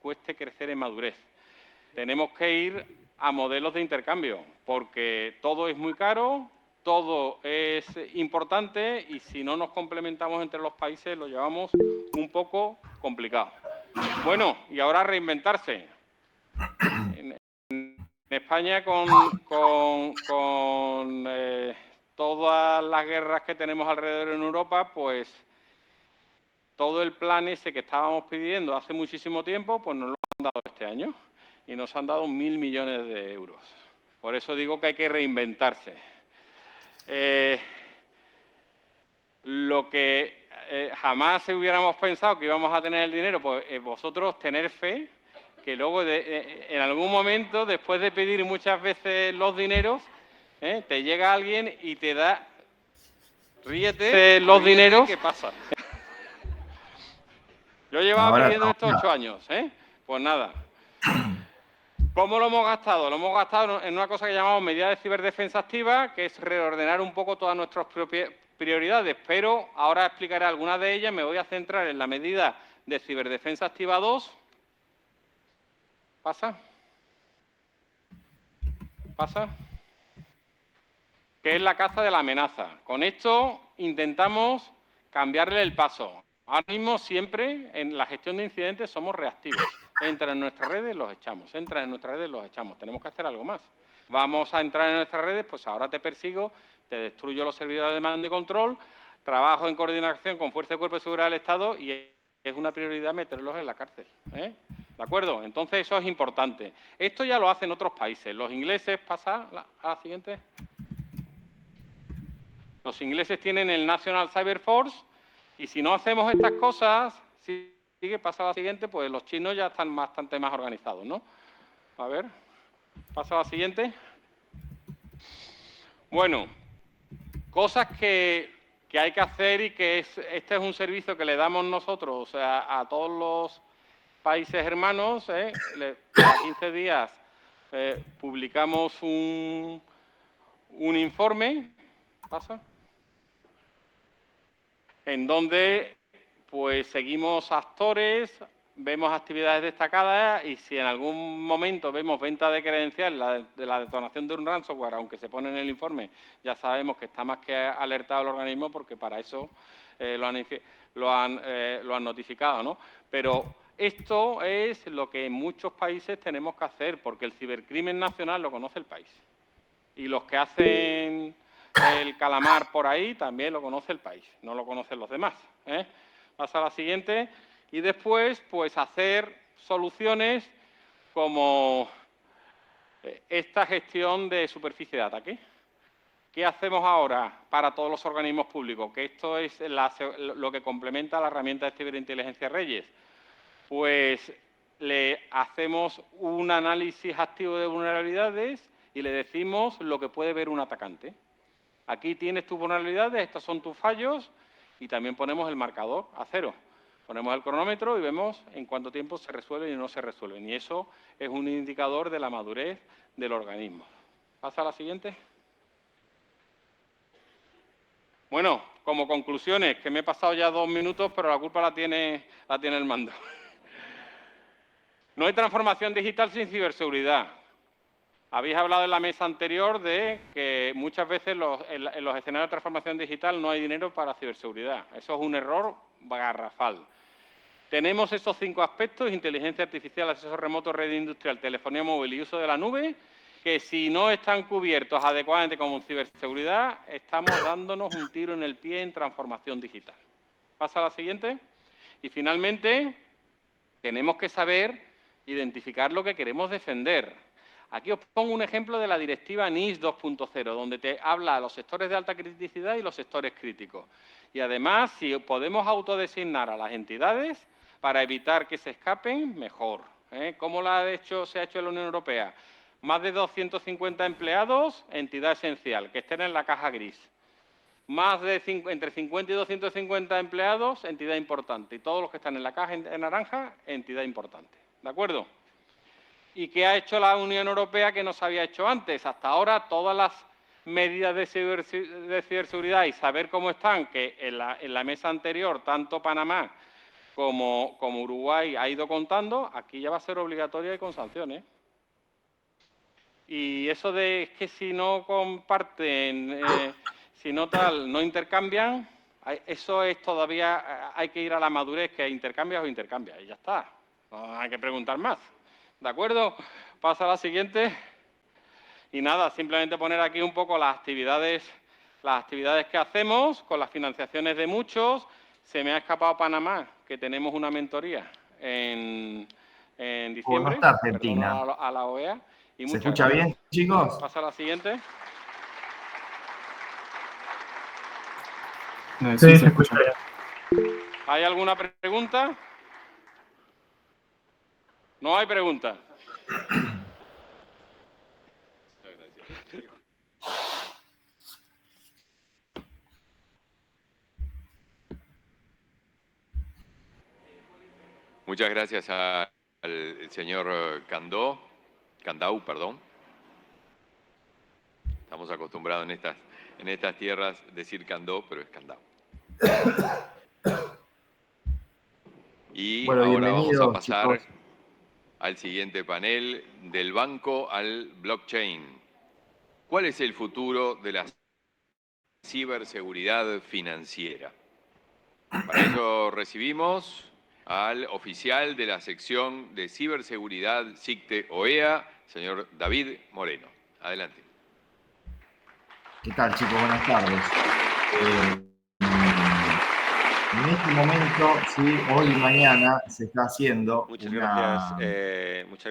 cueste crecer en madurez. Tenemos que ir a modelos de intercambio, porque todo es muy caro, todo es importante y si no nos complementamos entre los países lo llevamos un poco complicado. Bueno, y ahora reinventarse. En España, con todas las guerras que tenemos alrededor en Europa, pues todo el plan ese que estábamos pidiendo hace muchísimo tiempo, pues nos lo han dado este año. Y nos han dado 1.000 millones de euros. Por eso digo que hay que reinventarse. Lo que jamás hubiéramos pensado que íbamos a tener el dinero, pues vosotros tener fe, que luego en algún momento, después de pedir muchas veces los dineros, te llega alguien y te da, ríete, los dineros. ¿Qué pasa? Yo llevaba pidiendo estos 8 años, pues nada. ¿Cómo lo hemos gastado? Lo hemos gastado en una cosa que llamamos medida de ciberdefensa activa, que es reordenar un poco todas nuestras prioridades, pero ahora explicaré algunas de ellas. Me voy a centrar en la medida de ciberdefensa activa 2. ¿Pasa? ¿Pasa? Que es la caza de la amenaza. Con esto intentamos cambiarle el paso. Ahora mismo siempre en la gestión de incidentes somos reactivos. Entran en nuestras redes, los echamos. Entran en nuestras redes, los echamos. Tenemos que hacer algo más. Vamos a entrar en nuestras redes, pues ahora te persigo, te destruyo los servidores de mando y control, trabajo en coordinación con Fuerza y Cuerpo de Seguridad del Estado y es una prioridad meterlos en la cárcel. ¿De acuerdo? Entonces eso es importante. Esto ya lo hacen otros países. Los ingleses, pasa a la siguiente. Los ingleses tienen el National Cyber Force y si no hacemos estas cosas, sigue, pasa a la siguiente, pues los chinos ya están bastante más organizados, ¿no? A ver, pasa a la siguiente. Bueno, cosas que hay que hacer y que este es un servicio que le damos nosotros a todos los países hermanos. Cada 15 días publicamos un informe, pasa, en donde pues seguimos actores, vemos actividades destacadas y si en algún momento vemos venta de credencial de la detonación de un ransomware, aunque se pone en el informe, ya sabemos que está más que alertado el organismo porque para eso lo han notificado, ¿no? Pero esto es lo que en muchos países tenemos que hacer porque el cibercrimen nacional lo conoce el país. Y los que hacen el calamar por ahí también lo conoce el país, no lo conocen los demás. Pasa a la siguiente. Y después, pues, hacer soluciones como esta gestión de superficie de ataque. ¿Qué hacemos ahora para todos los organismos públicos? Que esto es lo que complementa la herramienta de ciberinteligencia Reyes. Pues le hacemos un análisis activo de vulnerabilidades y le decimos lo que puede ver un atacante. Aquí tienes tus vulnerabilidades, estos son tus fallos y también ponemos el marcador a 0. Ponemos el cronómetro y vemos en cuánto tiempo se resuelven y no se resuelven. Y eso es un indicador de la madurez del organismo. ¿Pasa a la siguiente? Bueno, como conclusiones, que me he pasado ya 2 minutos, pero la culpa la tiene el mando. No hay transformación digital sin ciberseguridad. Habéis hablado en la mesa anterior de que muchas veces en los escenarios de transformación digital no hay dinero para ciberseguridad. Eso es un error garrafal. Tenemos esos 5 aspectos: inteligencia artificial, acceso remoto, red industrial, telefonía móvil y uso de la nube, que si no están cubiertos adecuadamente como ciberseguridad, estamos dándonos un tiro en el pie en transformación digital. Pasa a la siguiente. Y finalmente, tenemos que saber identificar lo que queremos defender. Aquí os pongo un ejemplo de la directiva NIS 2.0, donde te habla a los sectores de alta criticidad y los sectores críticos. Y además, si podemos autodesignar a las entidades para evitar que se escapen, mejor. ¿Cómo se ha hecho en la Unión Europea? Más de 250 empleados, entidad esencial, que estén en la caja gris. Más de entre 50 y 250 empleados, entidad importante. Y todos los que están en la caja en naranja, entidad importante. ¿De acuerdo? ¿Y qué ha hecho la Unión Europea que no se había hecho antes? Hasta ahora todas las medidas de ciberseguridad y saber cómo están, que en la mesa anterior, tanto Panamá como Uruguay ha ido contando, aquí ya va a ser obligatoria y con sanciones. Y eso de que si no comparten, si no tal, no intercambian, eso es todavía, hay que ir a la madurez, que intercambias o intercambias, y ya está. No hay que preguntar más. ¿De acuerdo? Pasa a la siguiente. Y nada, simplemente poner aquí un poco las actividades que hacemos, con las financiaciones de muchos. Se me ha escapado Panamá, que tenemos una mentoría en diciembre. No está Argentina. Perdón a la OEA. Y ¿Se muchas escucha gracias. bien, chicos? Pasa a la siguiente. Sí, se escucha bien. ¿Hay alguna pregunta? No hay preguntas. Muchas gracias al señor Candau. Estamos acostumbrados en estas tierras decir Candó, pero es Candau. Y Bueno, ahora vamos a bienvenidos, pasar chicos. al siguiente panel, del banco al blockchain. ¿Cuál es el futuro de la ciberseguridad financiera? Para ello recibimos al oficial de la sección de ciberseguridad SICTE OEA, señor David Moreno. Adelante. ¿Qué tal, chicos? Buenas tardes. En este momento, sí, hoy y mañana se está haciendo muchas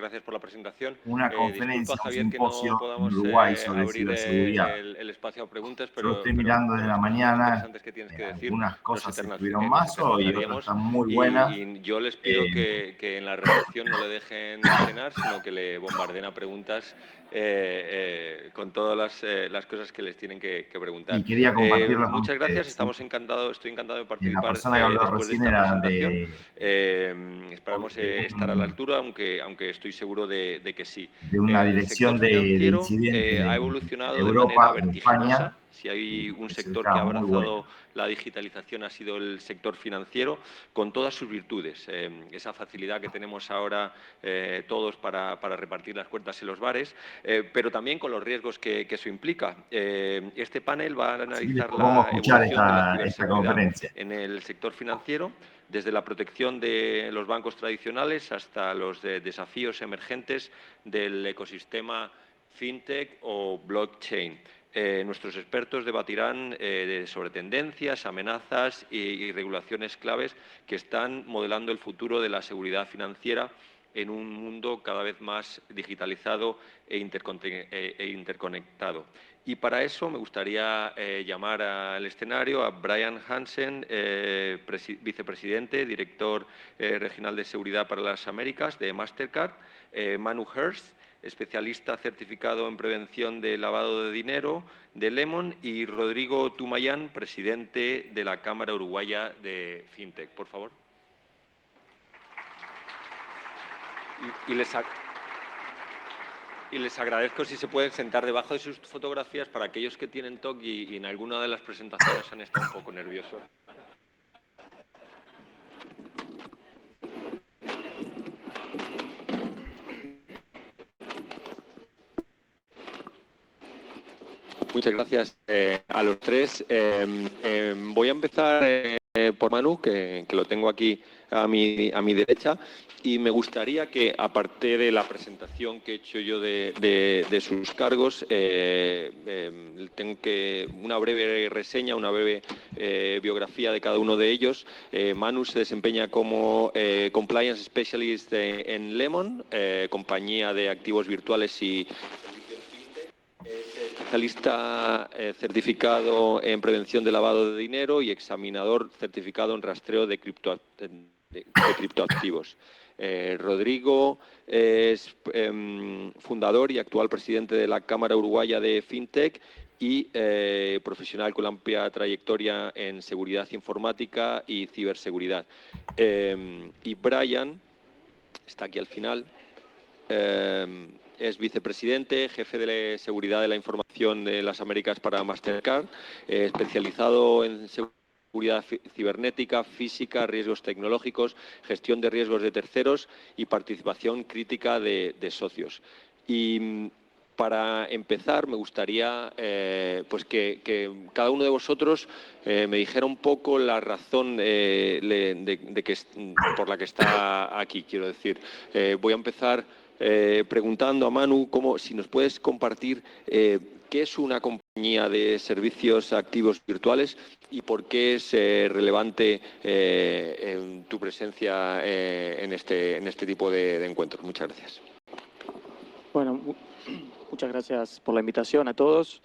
gracias por la presentación. una conferencia, Disculpa, un Javier, que no simposio en podamos Uruguay sobre abrir ciberseguridad. el espacio a preguntas, Yo lo pero estoy mirando desde las la cosas mañana, interesantes que tienes que decir algunas cosas estuvieron nos más hoy y otras eternizaríamos. están muy buenas. Y yo les pido que en la recepción no le dejen cenar, sino que le bombarden a preguntas con todas las cosas que les tienen que preguntar. Y quería compartirlo con Muchas gracias, ustedes. estoy encantado de La participar persona que habló después de recién esta era presentación. de Esperamos estar a la altura, aunque estoy seguro de que sí. una El dirección sector de financiero incidentes ha de evolucionado de manera Europa, de España. vertiginosa. Si hay un Ese sector que estaba ha muy bueno. abrazado la digitalización ha sido el sector financiero, con todas sus virtudes. Esa facilidad que tenemos ahora todos para repartir las cuentas en los bares, pero también con los riesgos que eso implica. Este panel va a analizar la evolución de la esta ciberseguridad conferencia. en el sector financiero, desde la protección de los bancos tradicionales hasta los desafíos emergentes del ecosistema fintech o blockchain. Nuestros expertos debatirán sobre tendencias, amenazas y regulaciones claves que están modelando el futuro de la seguridad financiera en un mundo cada vez más digitalizado e interconectado. Y para eso me gustaría llamar al escenario a Brian Hansen, vicepresidente, director regional de seguridad para las Américas de Mastercard, Manu Hurst, especialista certificado en prevención de lavado de dinero de Lemon, y Rodrigo Tumayán, presidente de la Cámara Uruguaya de FinTech. Por favor. Y les agradezco si se pueden sentar debajo de sus fotografías para aquellos que tienen TOC y en alguna de las presentaciones han estado un poco nerviosos. Muchas gracias a los tres. Voy a empezar por Manu, que lo tengo aquí a mi derecha, y me gustaría que, aparte de la presentación que he hecho yo de sus cargos, tengo una breve reseña, una breve biografía de cada uno de ellos. Manu se desempeña como Compliance Specialist en Lemon, compañía de activos virtuales y especialista certificado en prevención de lavado de dinero y examinador certificado en rastreo de criptoactivos. Rodrigo es fundador y actual presidente de la Cámara Uruguaya de FinTech y profesional con amplia trayectoria en seguridad informática y ciberseguridad. Y Brian está aquí al final. Es vicepresidente, jefe de seguridad de la información de las Américas para Mastercard, especializado en seguridad seguridad cibernética, física, riesgos tecnológicos, gestión de riesgos de terceros y participación crítica de socios. Y para empezar, me gustaría pues que cada uno de vosotros me dijera un poco la razón por la que está aquí. Quiero decir, voy a empezar preguntando a Manu si nos puedes compartir qué es una compañía de servicios activos virtuales y por qué es relevante en tu presencia en este tipo de encuentros. Muchas gracias. Bueno, muchas gracias por la invitación a todos.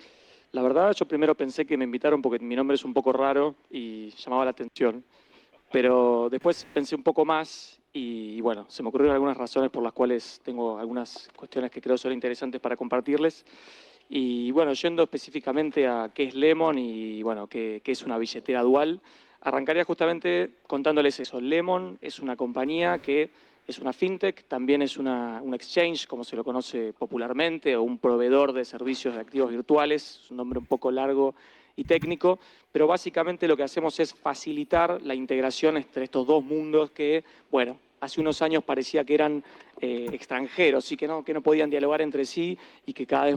La verdad, yo primero pensé que me invitaron porque mi nombre es un poco raro y llamaba la atención, pero después pensé un poco más y bueno, se me ocurrieron algunas razones por las cuales tengo algunas cuestiones que creo son interesantes para compartirles. Y bueno, yendo específicamente a qué es Lemon y bueno, qué es una billetera dual, arrancaría justamente contándoles eso. Lemon es una compañía que es una fintech, también es un exchange, como se lo conoce popularmente, o un proveedor de servicios de activos virtuales, es un nombre un poco largo y técnico, pero básicamente lo que hacemos es facilitar la integración entre estos dos mundos que, bueno, hace unos años parecía que eran extranjeros y que no podían dialogar entre sí y que cada vez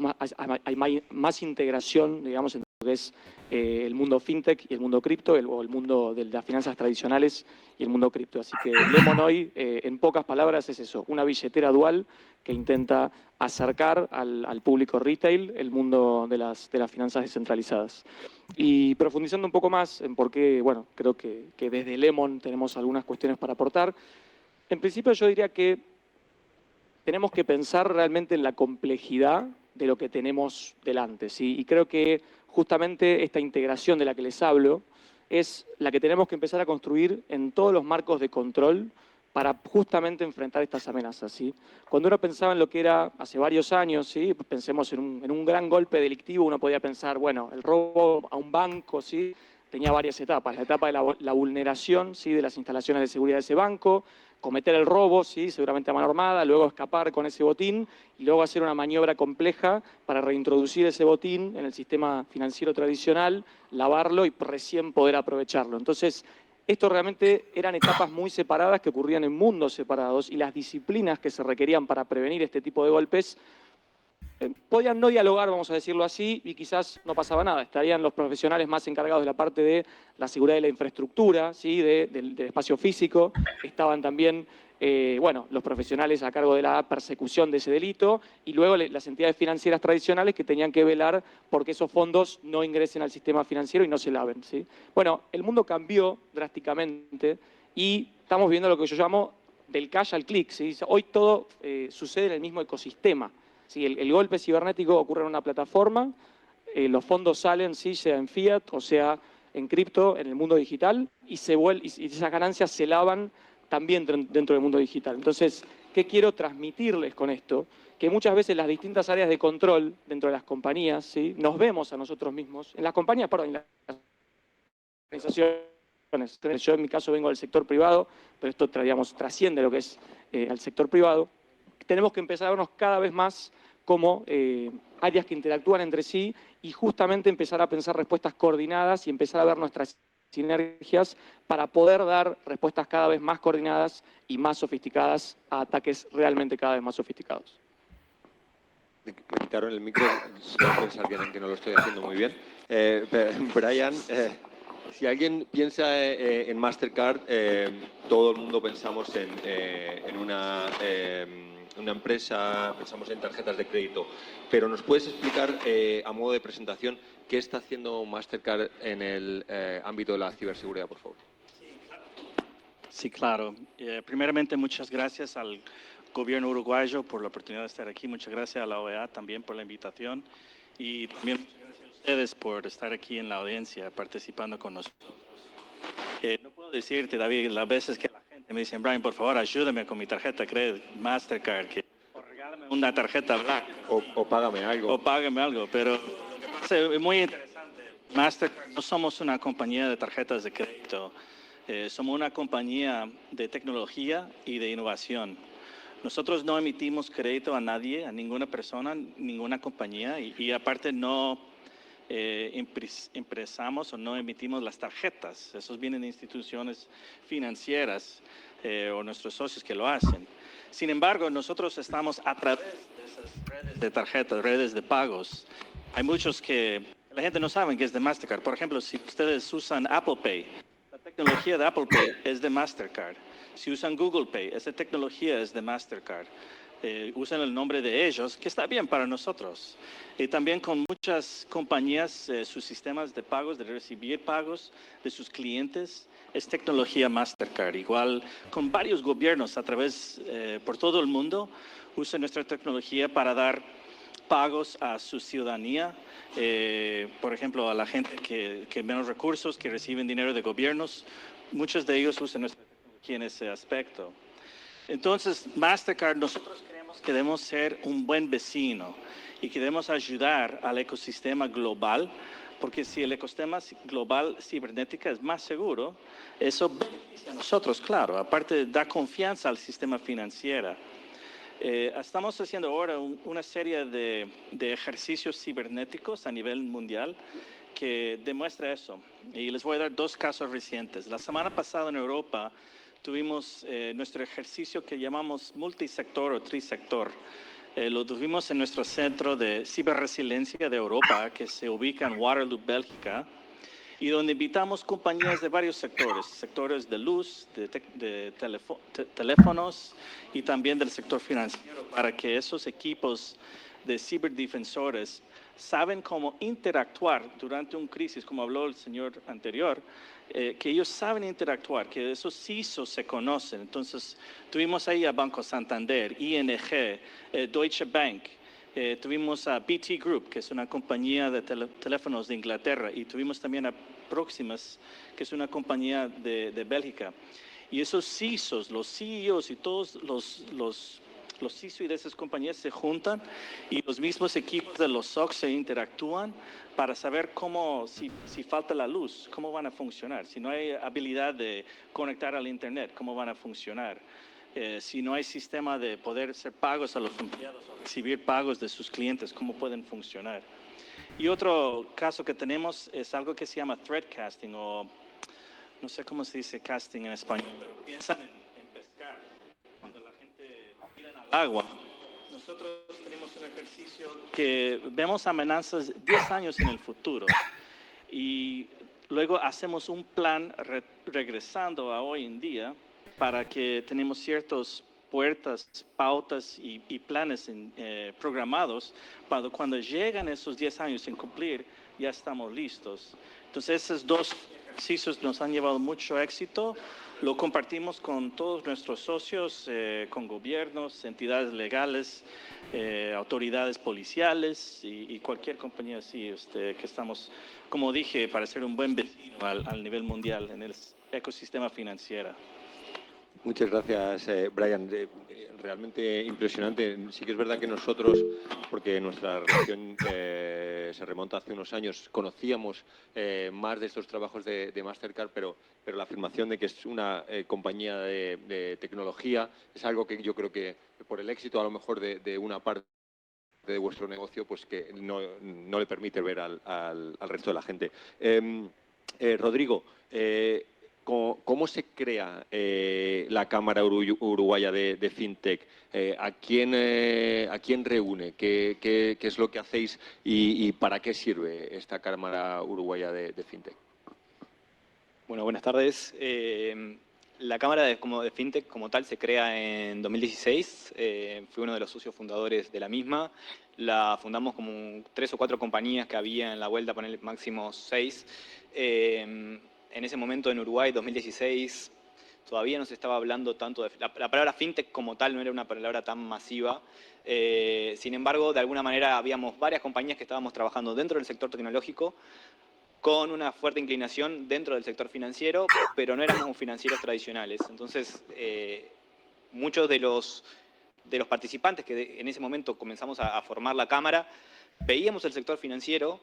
hay más integración, digamos, entre lo que es el mundo fintech y el mundo cripto, o el mundo de las finanzas tradicionales y el mundo cripto. Así que Lemon hoy, en pocas palabras, es eso, una billetera dual que intenta acercar al público retail el mundo de las finanzas descentralizadas. Y profundizando un poco más en por qué, bueno, creo que desde Lemon tenemos algunas cuestiones para aportar. En principio yo diría que tenemos que pensar realmente en la complejidad de lo que tenemos delante, ¿sí? Y creo que justamente esta integración de la que les hablo es la que tenemos que empezar a construir en todos los marcos de control para justamente enfrentar estas amenazas, ¿sí? Cuando uno pensaba en lo que era hace varios años, ¿sí? Pensemos en un gran golpe delictivo, uno podía pensar, bueno, el robo a un banco, ¿sí? Tenía varias etapas. La etapa de la vulneración, ¿sí? De las instalaciones de seguridad de ese banco, cometer el robo, ¿sí? Seguramente a mano armada, luego escapar con ese botín y luego hacer una maniobra compleja para reintroducir ese botín en el sistema financiero tradicional, lavarlo y recién poder aprovecharlo. Entonces, esto realmente eran etapas muy separadas que ocurrían en mundos separados y las disciplinas que se requerían para prevenir este tipo de golpes podían no dialogar, vamos a decirlo así, y quizás no pasaba nada. Estarían los profesionales más encargados de la parte de la seguridad de la infraestructura, ¿sí? del espacio físico. Estaban también bueno, los profesionales a cargo de la persecución de ese delito y luego las entidades financieras tradicionales que tenían que velar porque esos fondos no ingresen al sistema financiero y no se laven, ¿sí? Bueno, el mundo cambió drásticamente y estamos viendo lo que yo llamo del cash al click, ¿sí? Hoy todo sucede en el mismo ecosistema. Sí, el golpe cibernético ocurre en una plataforma, los fondos salen, sí, sea en fiat o sea en cripto, en el mundo digital, y esas ganancias se lavan también dentro del mundo digital. Entonces, ¿qué quiero transmitirles con esto? Que muchas veces las distintas áreas de control dentro de las compañías, ¿sí? Nos vemos a nosotros mismos, en las compañías, perdón, en las organizaciones. Yo en mi caso vengo del sector privado, pero esto trasciende lo que es al sector privado. Tenemos que empezar a vernos cada vez más como áreas que interactúan entre sí y justamente empezar a pensar respuestas coordinadas y empezar a ver nuestras sinergias para poder dar respuestas cada vez más coordinadas y más sofisticadas a ataques realmente cada vez más sofisticados. Me quitaron el micro, suelo pensar que no lo estoy haciendo muy bien. Brian, si alguien piensa en Mastercard, todo el mundo pensamos en una empresa, pensamos en tarjetas de crédito, pero ¿nos puedes explicar a modo de presentación qué está haciendo Mastercard en el ámbito de la ciberseguridad, por favor? Sí, claro. Primeramente, muchas gracias al gobierno uruguayo por la oportunidad de estar aquí. Muchas gracias a la OEA también por la invitación y también muchas gracias a ustedes por estar aquí en la audiencia participando con nosotros. No puedo decirte, David, las veces que la gente me dice, Brian, por favor, ayúdame con mi tarjeta de crédito Mastercard, o regálame una tarjeta Black. O págame algo. O págame algo, pero lo que pasa es muy interesante. Mastercard no somos una compañía de tarjetas de crédito, somos una compañía de tecnología y de innovación. Nosotros no emitimos crédito a nadie, a ninguna persona, ninguna compañía, y aparte no impresamos o no emitimos las tarjetas. Esos vienen de instituciones financieras o nuestros socios que lo hacen. Sin embargo, nosotros estamos a través de esas redes de tarjetas, redes de pagos. Hay muchos que la gente no sabe que es de Mastercard. Por ejemplo, si ustedes usan Apple Pay, la tecnología de Apple Pay es de Mastercard. Si usan Google Pay, esa tecnología es de Mastercard. Usan el nombre de ellos, que está bien para nosotros. Y también con muchas compañías, sus sistemas de pagos, de recibir pagos de sus clientes, es tecnología Mastercard. Igual con varios gobiernos a través, por todo el mundo, usan nuestra tecnología para dar pagos a su ciudadanía, por ejemplo, a la gente que menos recursos, que reciben dinero de gobiernos. Muchos de ellos usan nuestra tecnología en ese aspecto. Entonces, Mastercard, nosotros creemos que debemos ser un buen vecino y que debemos ayudar al ecosistema global, porque si el ecosistema global cibernética es más seguro, eso beneficia a nosotros, claro, aparte da confianza al sistema financiero. Estamos haciendo ahora una serie de ejercicios cibernéticos a nivel mundial que demuestra eso. Y les voy a dar dos casos recientes. La semana pasada en Europa tuvimos nuestro ejercicio que llamamos multisector o trisector. Lo tuvimos en nuestro centro de ciberresiliencia de Europa, que se ubica en Waterloo, Bélgica, y donde invitamos compañías de varios sectores, sectores de luz, de teléfonos y también del sector financiero, para que esos equipos de ciberdefensores saben cómo interactuar durante una crisis, como habló el señor anterior, que ellos saben interactuar, que esos CISOs se conocen. Entonces, tuvimos ahí a Banco Santander, ING, Deutsche Bank, tuvimos a BT Group, que es una compañía de teléfonos de Inglaterra, y tuvimos también a Proximus, que es una compañía de Bélgica. Y esos CISOs, los CEOs y todos los CISO de esas compañías se juntan y los mismos equipos de los SOC se interactúan para saber cómo, si falta la luz, cómo van a funcionar. Si no hay habilidad de conectar al Internet, cómo van a funcionar. Si no hay sistema de poder hacer pagos a los empleados o recibir pagos de sus clientes, cómo pueden funcionar. Y otro caso que tenemos es algo que se llama threat casting, o no sé cómo se dice casting en español, pero piensan en pescar. Cuando la gente tira al agua, nosotros tenemos un ejercicio que vemos amenazas 10 años en el futuro y luego hacemos un plan regresando a hoy en día para que tenemos ciertas puertas, pautas y planes programados para cuando llegan esos 10 años sin cumplir, ya estamos listos. Entonces, esos dos ejercicios nos han llevado mucho éxito. Lo compartimos con todos nuestros socios, con gobiernos, entidades legales, autoridades policiales y cualquier compañía así que estamos, como dije, para ser un buen vecino al nivel mundial en el ecosistema financiero. Muchas gracias, Brian. Realmente impresionante. Sí que es verdad que nosotros, porque nuestra relación se remonta hace unos años, conocíamos más de estos trabajos de Mastercard, pero la afirmación de que es una compañía de tecnología es algo que yo creo que por el éxito a lo mejor de una parte de vuestro negocio, pues que no le permite ver al resto de la gente. Rodrigo, ¿cómo se crea la Cámara Uruguaya de FinTech? ¿A quién reúne? ¿Qué es lo que hacéis y para qué sirve esta Cámara Uruguaya de FinTech? Bueno, buenas tardes. La Cámara de FinTech como tal se crea en 2016. Fui uno de los socios fundadores de la misma. La fundamos como 3 o 4 compañías que había en la vuelta, ponerle máximo 6. En ese momento en Uruguay, 2016, todavía no se estaba hablando tanto de... La palabra fintech como tal no era una palabra tan masiva. Sin embargo, de alguna manera habíamos varias compañías que estábamos trabajando dentro del sector tecnológico con una fuerte inclinación dentro del sector financiero, pero no éramos financieros tradicionales. Entonces, muchos de los participantes que en ese momento comenzamos a formar la Cámara, veíamos el sector financiero,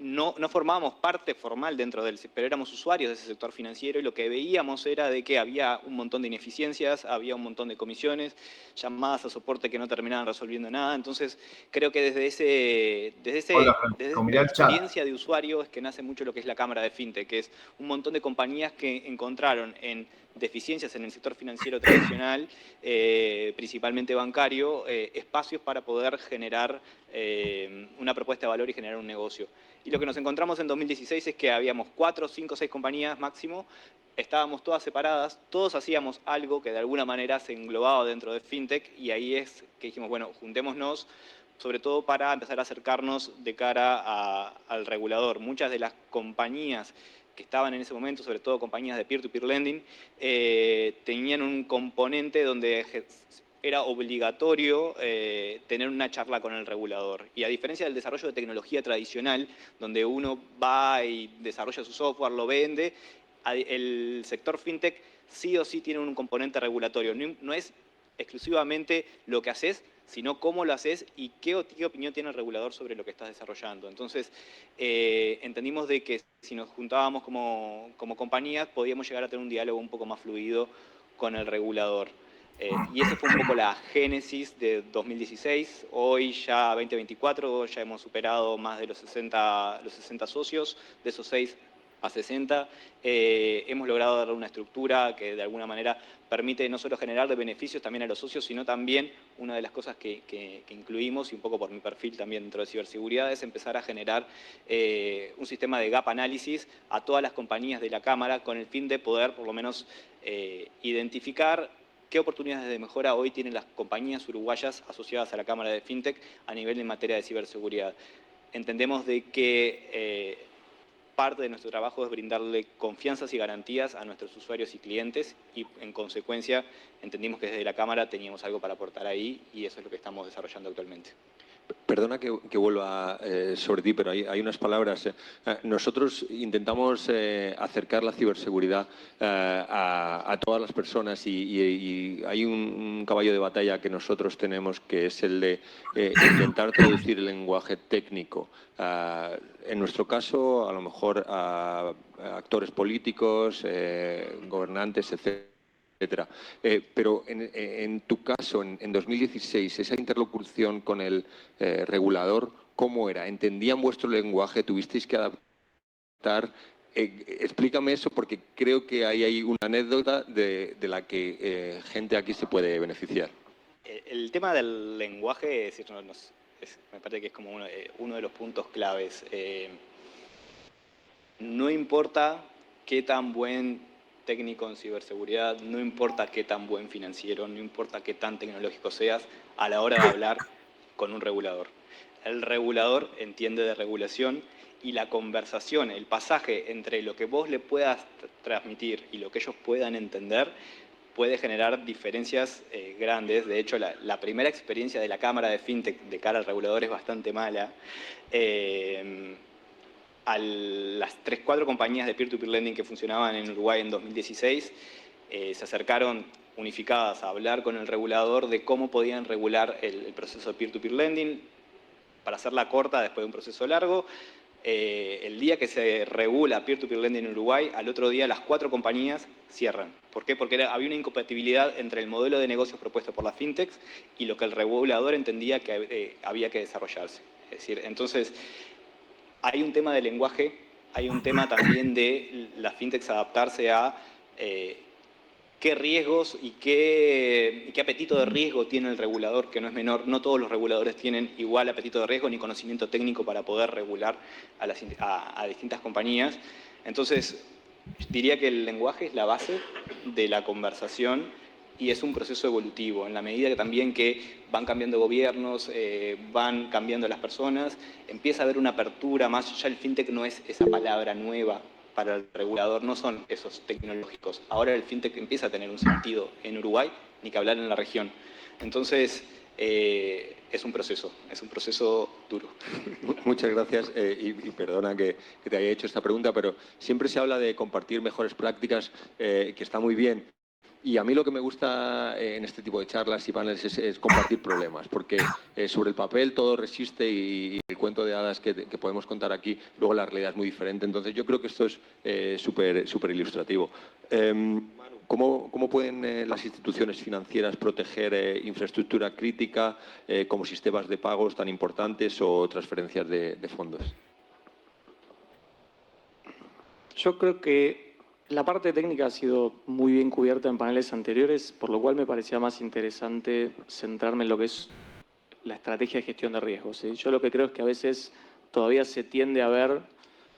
no formábamos parte formal dentro del, pero éramos usuarios de ese sector financiero y lo que veíamos era de que había un montón de ineficiencias, había un montón de comisiones, llamadas a soporte que no terminaban resolviendo nada. Entonces, creo que desde Hola, esa Francisco, mirá el chat. experiencia de usuario es que nace mucho lo que es la Cámara de FinTech, que es un montón de compañías que encontraron en deficiencias en el sector financiero tradicional, principalmente bancario, espacios para poder generar una propuesta de valor y generar un negocio. Y lo que nos encontramos en 2016 es que habíamos 4, 5, 6 compañías máximo, estábamos todas separadas, todos hacíamos algo que de alguna manera se englobaba dentro de FinTech y ahí es que dijimos, bueno, juntémonos, sobre todo para empezar a acercarnos de cara al regulador. Muchas de las compañías que estaban en ese momento, sobre todo compañías de peer-to-peer lending, tenían un componente donde era obligatorio tener una charla con el regulador. Y a diferencia del desarrollo de tecnología tradicional, donde uno va y desarrolla su software, lo vende, el sector fintech sí o sí tiene un componente regulatorio. No es exclusivamente lo que haces, sino cómo lo haces y qué opinión tiene el regulador sobre lo que estás desarrollando. Entonces, entendimos de que si nos juntábamos como compañías, podíamos llegar a tener un diálogo un poco más fluido con el regulador. Y esa fue un poco la génesis de 2016. Hoy ya 2024, ya hemos superado más de los 60 socios, de esos 6 a 60. Hemos logrado dar una estructura que de alguna manera permite no solo generar beneficios también a los socios, sino también una de las cosas que incluimos, y un poco por mi perfil también dentro de ciberseguridad, es empezar a generar un sistema de gap análisis a todas las compañías de la Cámara con el fin de poder por lo menos identificar qué oportunidades de mejora hoy tienen las compañías uruguayas asociadas a la Cámara de FinTech a nivel en materia de ciberseguridad. Entendemos de que parte de nuestro trabajo es brindarle confianzas y garantías a nuestros usuarios y clientes y, en consecuencia, entendimos que desde la Cámara teníamos algo para aportar ahí y eso es lo que estamos desarrollando actualmente. Perdona que vuelva sobre ti, pero hay unas palabras. Nosotros intentamos acercar la ciberseguridad a todas las personas y hay un caballo de batalla que nosotros tenemos, que es el de intentar traducir el lenguaje técnico. En nuestro caso, a lo mejor a actores políticos, gobernantes, etcétera. Pero en tu caso, en 2016, esa interlocución con el regulador, ¿cómo era? ¿Entendían vuestro lenguaje? ¿Tuvisteis que adaptar? Explícame eso porque creo que hay una anécdota de la que gente aquí se puede beneficiar. El tema del lenguaje, es decir, me parece que es como uno de los puntos claves. No importa qué tan buen técnico en ciberseguridad, no importa qué tan buen financiero, no importa qué tan tecnológico seas, a la hora de hablar con un regulador. El regulador entiende de regulación y la conversación, el pasaje entre lo que vos le puedas transmitir y lo que ellos puedan entender, puede generar diferencias grandes. De hecho, la primera experiencia de la Cámara de FinTech de cara al regulador es bastante mala. A las 3, 4 compañías de peer-to-peer lending que funcionaban en Uruguay en 2016 se acercaron unificadas a hablar con el regulador de cómo podían regular el proceso de peer-to-peer lending. Para hacerla corta, después de un proceso largo, el día que se regula peer-to-peer lending en Uruguay, al otro día las 4 compañías cierran. ¿Por qué? Porque había una incompatibilidad entre el modelo de negocios propuesto por las fintechs y lo que el regulador entendía que había que desarrollarse. Es decir, entonces, hay un tema de lenguaje, hay un tema también de las fintechs adaptarse a qué riesgos y qué apetito de riesgo tiene el regulador, que no es menor. No todos los reguladores tienen igual apetito de riesgo ni conocimiento técnico para poder regular a distintas compañías. Entonces, diría que el lenguaje es la base de la conversación y es un proceso evolutivo, en la medida que también que van cambiando gobiernos, van cambiando las personas, empieza a haber una apertura más. Ya el fintech no es esa palabra nueva para el regulador, no son esos tecnológicos. Ahora el fintech empieza a tener un sentido en Uruguay, ni que hablar en la región. Entonces, es un proceso duro. Muchas gracias y perdona que te haya hecho esta pregunta, pero siempre se habla de compartir mejores prácticas, que está muy bien. Y a mí lo que me gusta en este tipo de charlas y paneles es compartir problemas, porque sobre el papel todo resiste y el cuento de hadas que podemos contar aquí, luego la realidad es muy diferente. Entonces yo creo que esto es súper ilustrativo. ¿Cómo pueden las instituciones financieras proteger infraestructura crítica como sistemas de pagos tan importantes o transferencias de fondos? Yo creo que la parte técnica ha sido muy bien cubierta en paneles anteriores, por lo cual me parecía más interesante centrarme en lo que es la estrategia de gestión de riesgos, ¿sí? Yo lo que creo es que a veces todavía se tiende a ver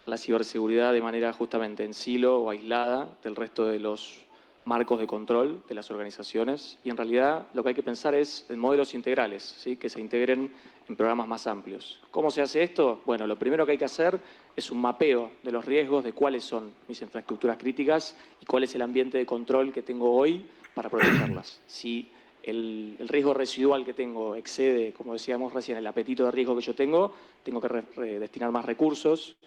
la ciberseguridad de manera justamente en silo o aislada del resto de los marcos de control de las organizaciones, y en realidad lo que hay que pensar es en modelos integrales, ¿sí? Que se integren en programas más amplios. ¿Cómo se hace esto? Bueno, lo primero que hay que hacer es un mapeo de los riesgos, de cuáles son mis infraestructuras críticas y cuál es el ambiente de control que tengo hoy para protegerlas. Si el riesgo residual que tengo excede, como decíamos recién, el apetito de riesgo que yo tengo que destinar más recursos.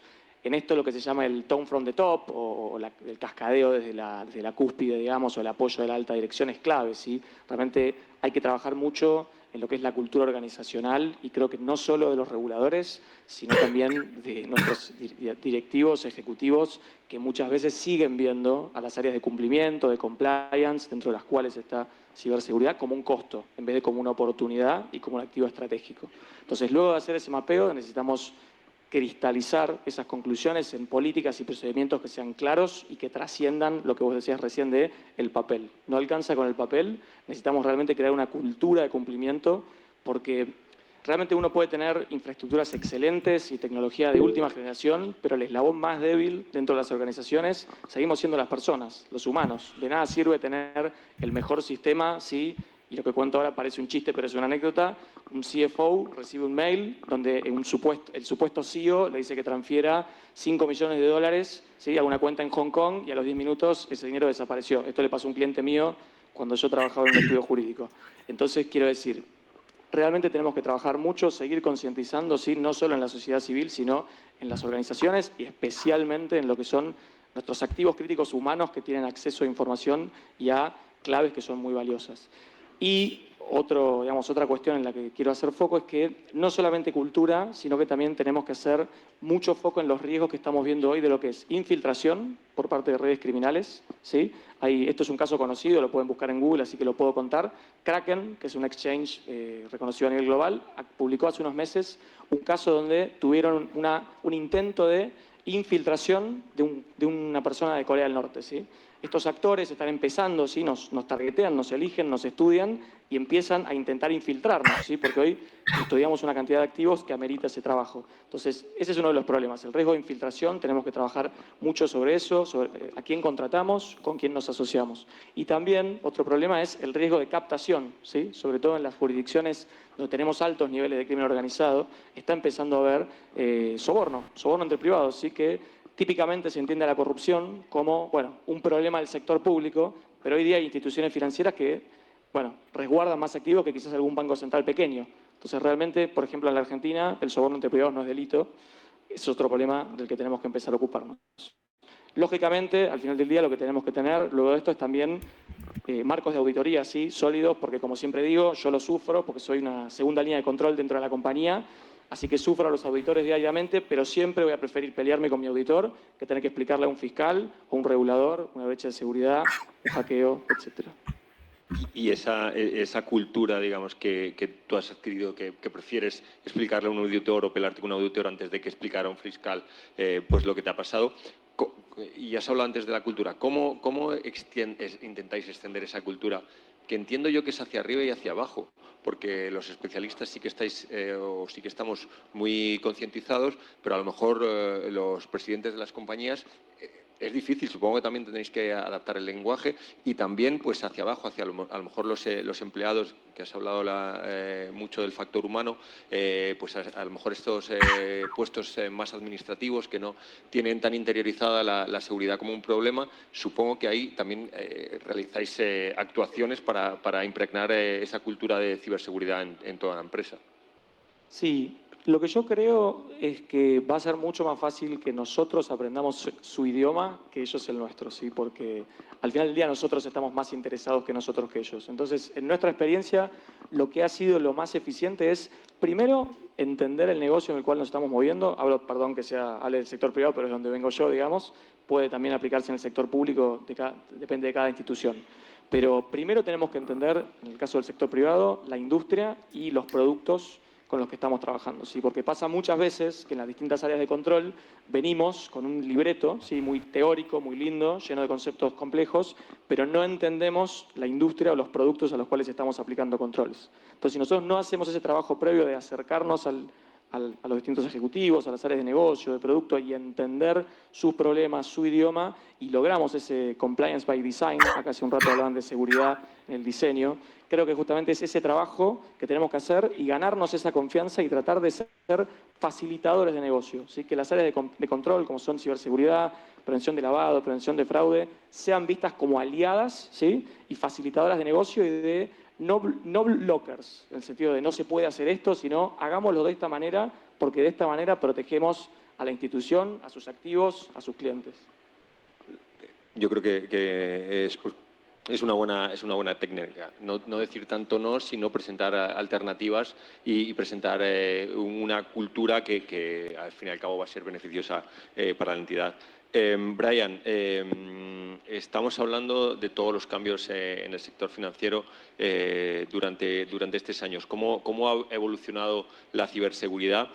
En esto lo que se llama el tone from the top o el cascadeo desde la cúspide, digamos, o el apoyo de la alta dirección es clave, ¿sí? Realmente hay que trabajar mucho en lo que es la cultura organizacional, y creo que no solo de los reguladores, sino también de nuestros directivos, ejecutivos, que muchas veces siguen viendo a las áreas de cumplimiento, de compliance, dentro de las cuales está ciberseguridad, como un costo, en vez de como una oportunidad y como un activo estratégico. Entonces, luego de hacer ese mapeo, necesitamos cristalizar esas conclusiones en políticas y procedimientos que sean claros y que trasciendan lo que vos decías recién de el papel. No alcanza con el papel, necesitamos realmente crear una cultura de cumplimiento, porque realmente uno puede tener infraestructuras excelentes y tecnología de última generación, pero el eslabón más débil dentro de las organizaciones seguimos siendo las personas, los humanos. De nada sirve tener el mejor sistema si, y lo que cuento ahora parece un chiste, pero es una anécdota, un CFO recibe un mail donde el supuesto CEO le dice que transfiera $5 millones, ¿sí?, a una cuenta en Hong Kong, y a los 10 minutos ese dinero desapareció. Esto le pasó a un cliente mío cuando yo trabajaba en un estudio jurídico. Entonces, quiero decir, realmente tenemos que trabajar mucho, seguir concientizando, ¿sí?, no solo en la sociedad civil, sino en las organizaciones y especialmente en lo que son nuestros activos críticos humanos que tienen acceso a información y a claves que son muy valiosas. Y otra cuestión en la que quiero hacer foco es que no solamente cultura, sino que también tenemos que hacer mucho foco en los riesgos que estamos viendo hoy de lo que es infiltración por parte de redes criminales, ¿sí? Esto es un caso conocido, lo pueden buscar en Google, así que lo puedo contar. Kraken, que es un exchange reconocido a nivel global, publicó hace unos meses un caso donde tuvieron un intento de infiltración de una persona de Corea del Norte, ¿sí? Estos actores están empezando, ¿sí?, nos targetean, nos eligen, nos estudian y empiezan a intentar infiltrarnos, ¿sí?, porque hoy estudiamos una cantidad de activos que amerita ese trabajo. Entonces, ese es uno de los problemas, el riesgo de infiltración. Tenemos que trabajar mucho sobre eso, sobre a quién contratamos, con quién nos asociamos. Y también otro problema es el riesgo de captación, ¿sí?, sobre todo en las jurisdicciones donde tenemos altos niveles de crimen organizado, está empezando a haber soborno entre privados, ¿sí?, que típicamente se entiende a la corrupción como, bueno, un problema del sector público, pero hoy día hay instituciones financieras que, bueno, resguardan más activos que quizás algún banco central pequeño. Entonces, realmente, por ejemplo, en la Argentina, el soborno entre privados no es delito. Es otro problema del que tenemos que empezar a ocuparnos. Lógicamente, al final del día, lo que tenemos que tener luego de esto es también marcos de auditoría, sí, sólidos, porque como siempre digo, yo lo sufro porque soy una segunda línea de control dentro de la compañía. Así que sufro a los auditores diariamente, pero siempre voy a preferir pelearme con mi auditor que tener que explicarle a un fiscal o un regulador una brecha de seguridad, un hackeo, etcétera. Y esa cultura, digamos, que tú has adquirido, que prefieres explicarle a un auditor o pelarte con un auditor antes de que explicara a un fiscal pues lo que te ha pasado. Y has hablado antes de la cultura. ¿Cómo intentáis extender esa cultura? Que entiendo yo que es hacia arriba y hacia abajo, porque los especialistas sí que estáis o sí que estamos muy concientizados, pero a lo mejor los presidentes de las compañías es difícil. Supongo que también tendréis que adaptar el lenguaje y también pues hacia abajo, hacia a lo mejor los empleados, que has hablado mucho del factor humano, pues a lo mejor estos puestos más administrativos que no tienen tan interiorizada la seguridad como un problema. Supongo que ahí también realizáis actuaciones para impregnar esa cultura de ciberseguridad en toda la empresa. Sí, Lo que yo creo es que va a ser mucho más fácil que nosotros aprendamos su idioma que ellos el nuestro, ¿sí? Porque al final del día nosotros estamos más interesados que nosotros que ellos. Entonces, en nuestra experiencia, lo que ha sido lo más eficiente es, primero, entender el negocio en el cual nos estamos moviendo. Hablo, perdón que hable del sector privado, pero es donde vengo yo, digamos. Puede también aplicarse en el sector público, depende de cada institución. Pero primero tenemos que entender, en el caso del sector privado, la industria y los productos con los que estamos trabajando, ¿sí? Porque pasa muchas veces que en las distintas áreas de control venimos con un libreto, ¿sí? Muy teórico, muy lindo, lleno de conceptos complejos, pero no entendemos la industria o los productos a los cuales estamos aplicando controles. Entonces, si nosotros no hacemos ese trabajo previo de acercarnos a los distintos ejecutivos, a las áreas de negocio, de producto y entender sus problemas, su idioma y logramos ese compliance by design, acá hace un rato hablaban de seguridad en el diseño, creo que justamente es ese trabajo que tenemos que hacer y ganarnos esa confianza y tratar de ser facilitadores de negocio, ¿sí? Que las áreas de control, como son ciberseguridad, prevención de lavado, prevención de fraude, sean vistas como aliadas, ¿sí? Y facilitadoras de negocio y de no blockers, en el sentido de no se puede hacer esto, sino hagámoslo de esta manera, porque de esta manera protegemos a la institución, a sus activos, a sus clientes. Yo creo que es una buena técnica. No decir tanto no, sino presentar alternativas y presentar una cultura que al fin y al cabo va a ser beneficiosa para la entidad. Brian, estamos hablando de todos los cambios en el sector financiero durante estos años. ¿Cómo ha evolucionado la ciberseguridad?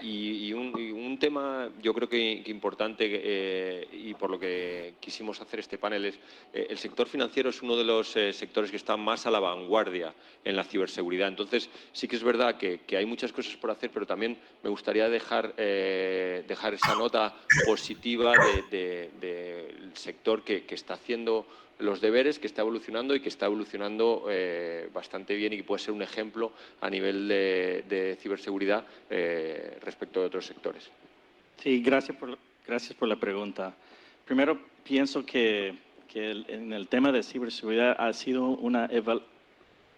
Y un tema, yo creo que importante y por lo que quisimos hacer este panel es el sector financiero es uno de los sectores que está más a la vanguardia en la ciberseguridad. Entonces, sí que es verdad que hay muchas cosas por hacer, pero también me gustaría dejar esa nota positiva del sector que está haciendo los deberes, que está evolucionando y que está evolucionando bastante bien y que puede ser un ejemplo a nivel de ciberseguridad respecto de otros sectores. Sí, gracias por la pregunta. Primero, pienso que en el tema de ciberseguridad ha sido una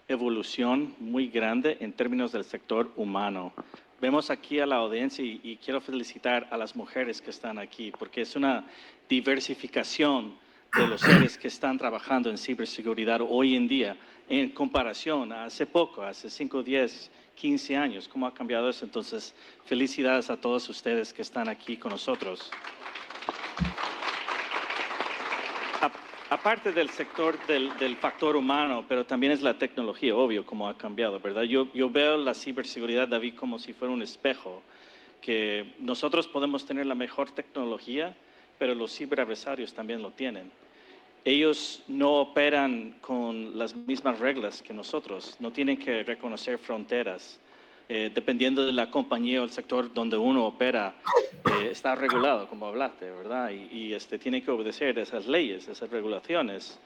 evolución muy grande en términos del sector humano. Vemos aquí a la audiencia y quiero felicitar a las mujeres que están aquí, porque es una diversificación de los seres que están trabajando en ciberseguridad hoy en día, en comparación a hace poco, hace 5, 10, 15 años, cómo ha cambiado eso. Entonces, felicidades a todos ustedes que están aquí con nosotros. Aparte del sector del factor humano, pero también es la tecnología, obvio, cómo ha cambiado, ¿verdad? Yo veo la ciberseguridad, David, como si fuera un espejo, que nosotros podemos tener la mejor tecnología, pero los ciberadversarios también lo tienen. Ellos no operan con las mismas reglas que nosotros, no tienen que reconocer fronteras. Dependiendo de la compañía o el sector donde uno opera, está regulado, como hablaste, ¿verdad? Y tiene que obedecer esas leyes, esas regulaciones.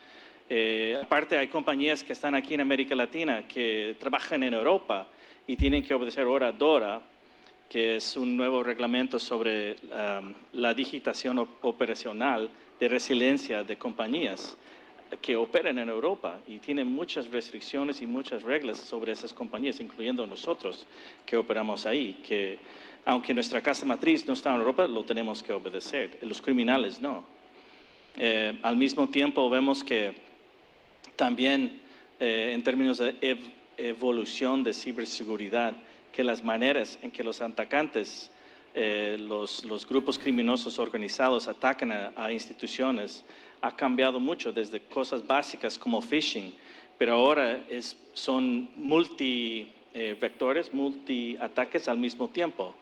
Aparte, hay compañías que están aquí en América Latina que trabajan en Europa y tienen que obedecer hora DORA, que es un nuevo reglamento sobre la digitación operacional de resiliencia de compañías que operan en Europa y tienen muchas restricciones y muchas reglas sobre esas compañías, incluyendo nosotros que operamos ahí, que aunque nuestra casa matriz no está en Europa, lo tenemos que obedecer. Los criminales no. Al mismo tiempo vemos que también en términos de evolución de ciberseguridad, que las maneras en que los atacantes, los grupos criminosos organizados atacan a instituciones ha cambiado mucho, desde cosas básicas como phishing, pero ahora son multi-vectores, multi-ataques al mismo tiempo.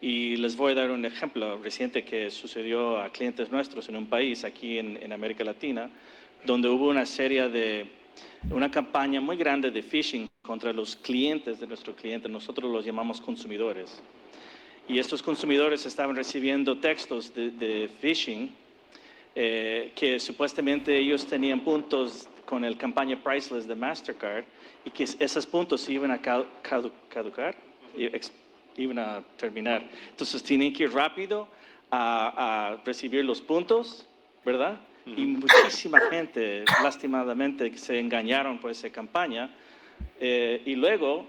Y les voy a dar un ejemplo reciente que sucedió a clientes nuestros en un país aquí en América Latina, donde hubo una campaña muy grande de phishing contra los clientes de nuestro cliente, nosotros los llamamos consumidores. Y estos consumidores estaban recibiendo textos de phishing que supuestamente ellos tenían puntos con el campaña Priceless de Mastercard y que esos puntos se iban a caducar, iban a terminar. Entonces tienen que ir rápido a recibir los puntos, ¿verdad? Y muchísima gente, lastimadamente, se engañaron por esa campaña y luego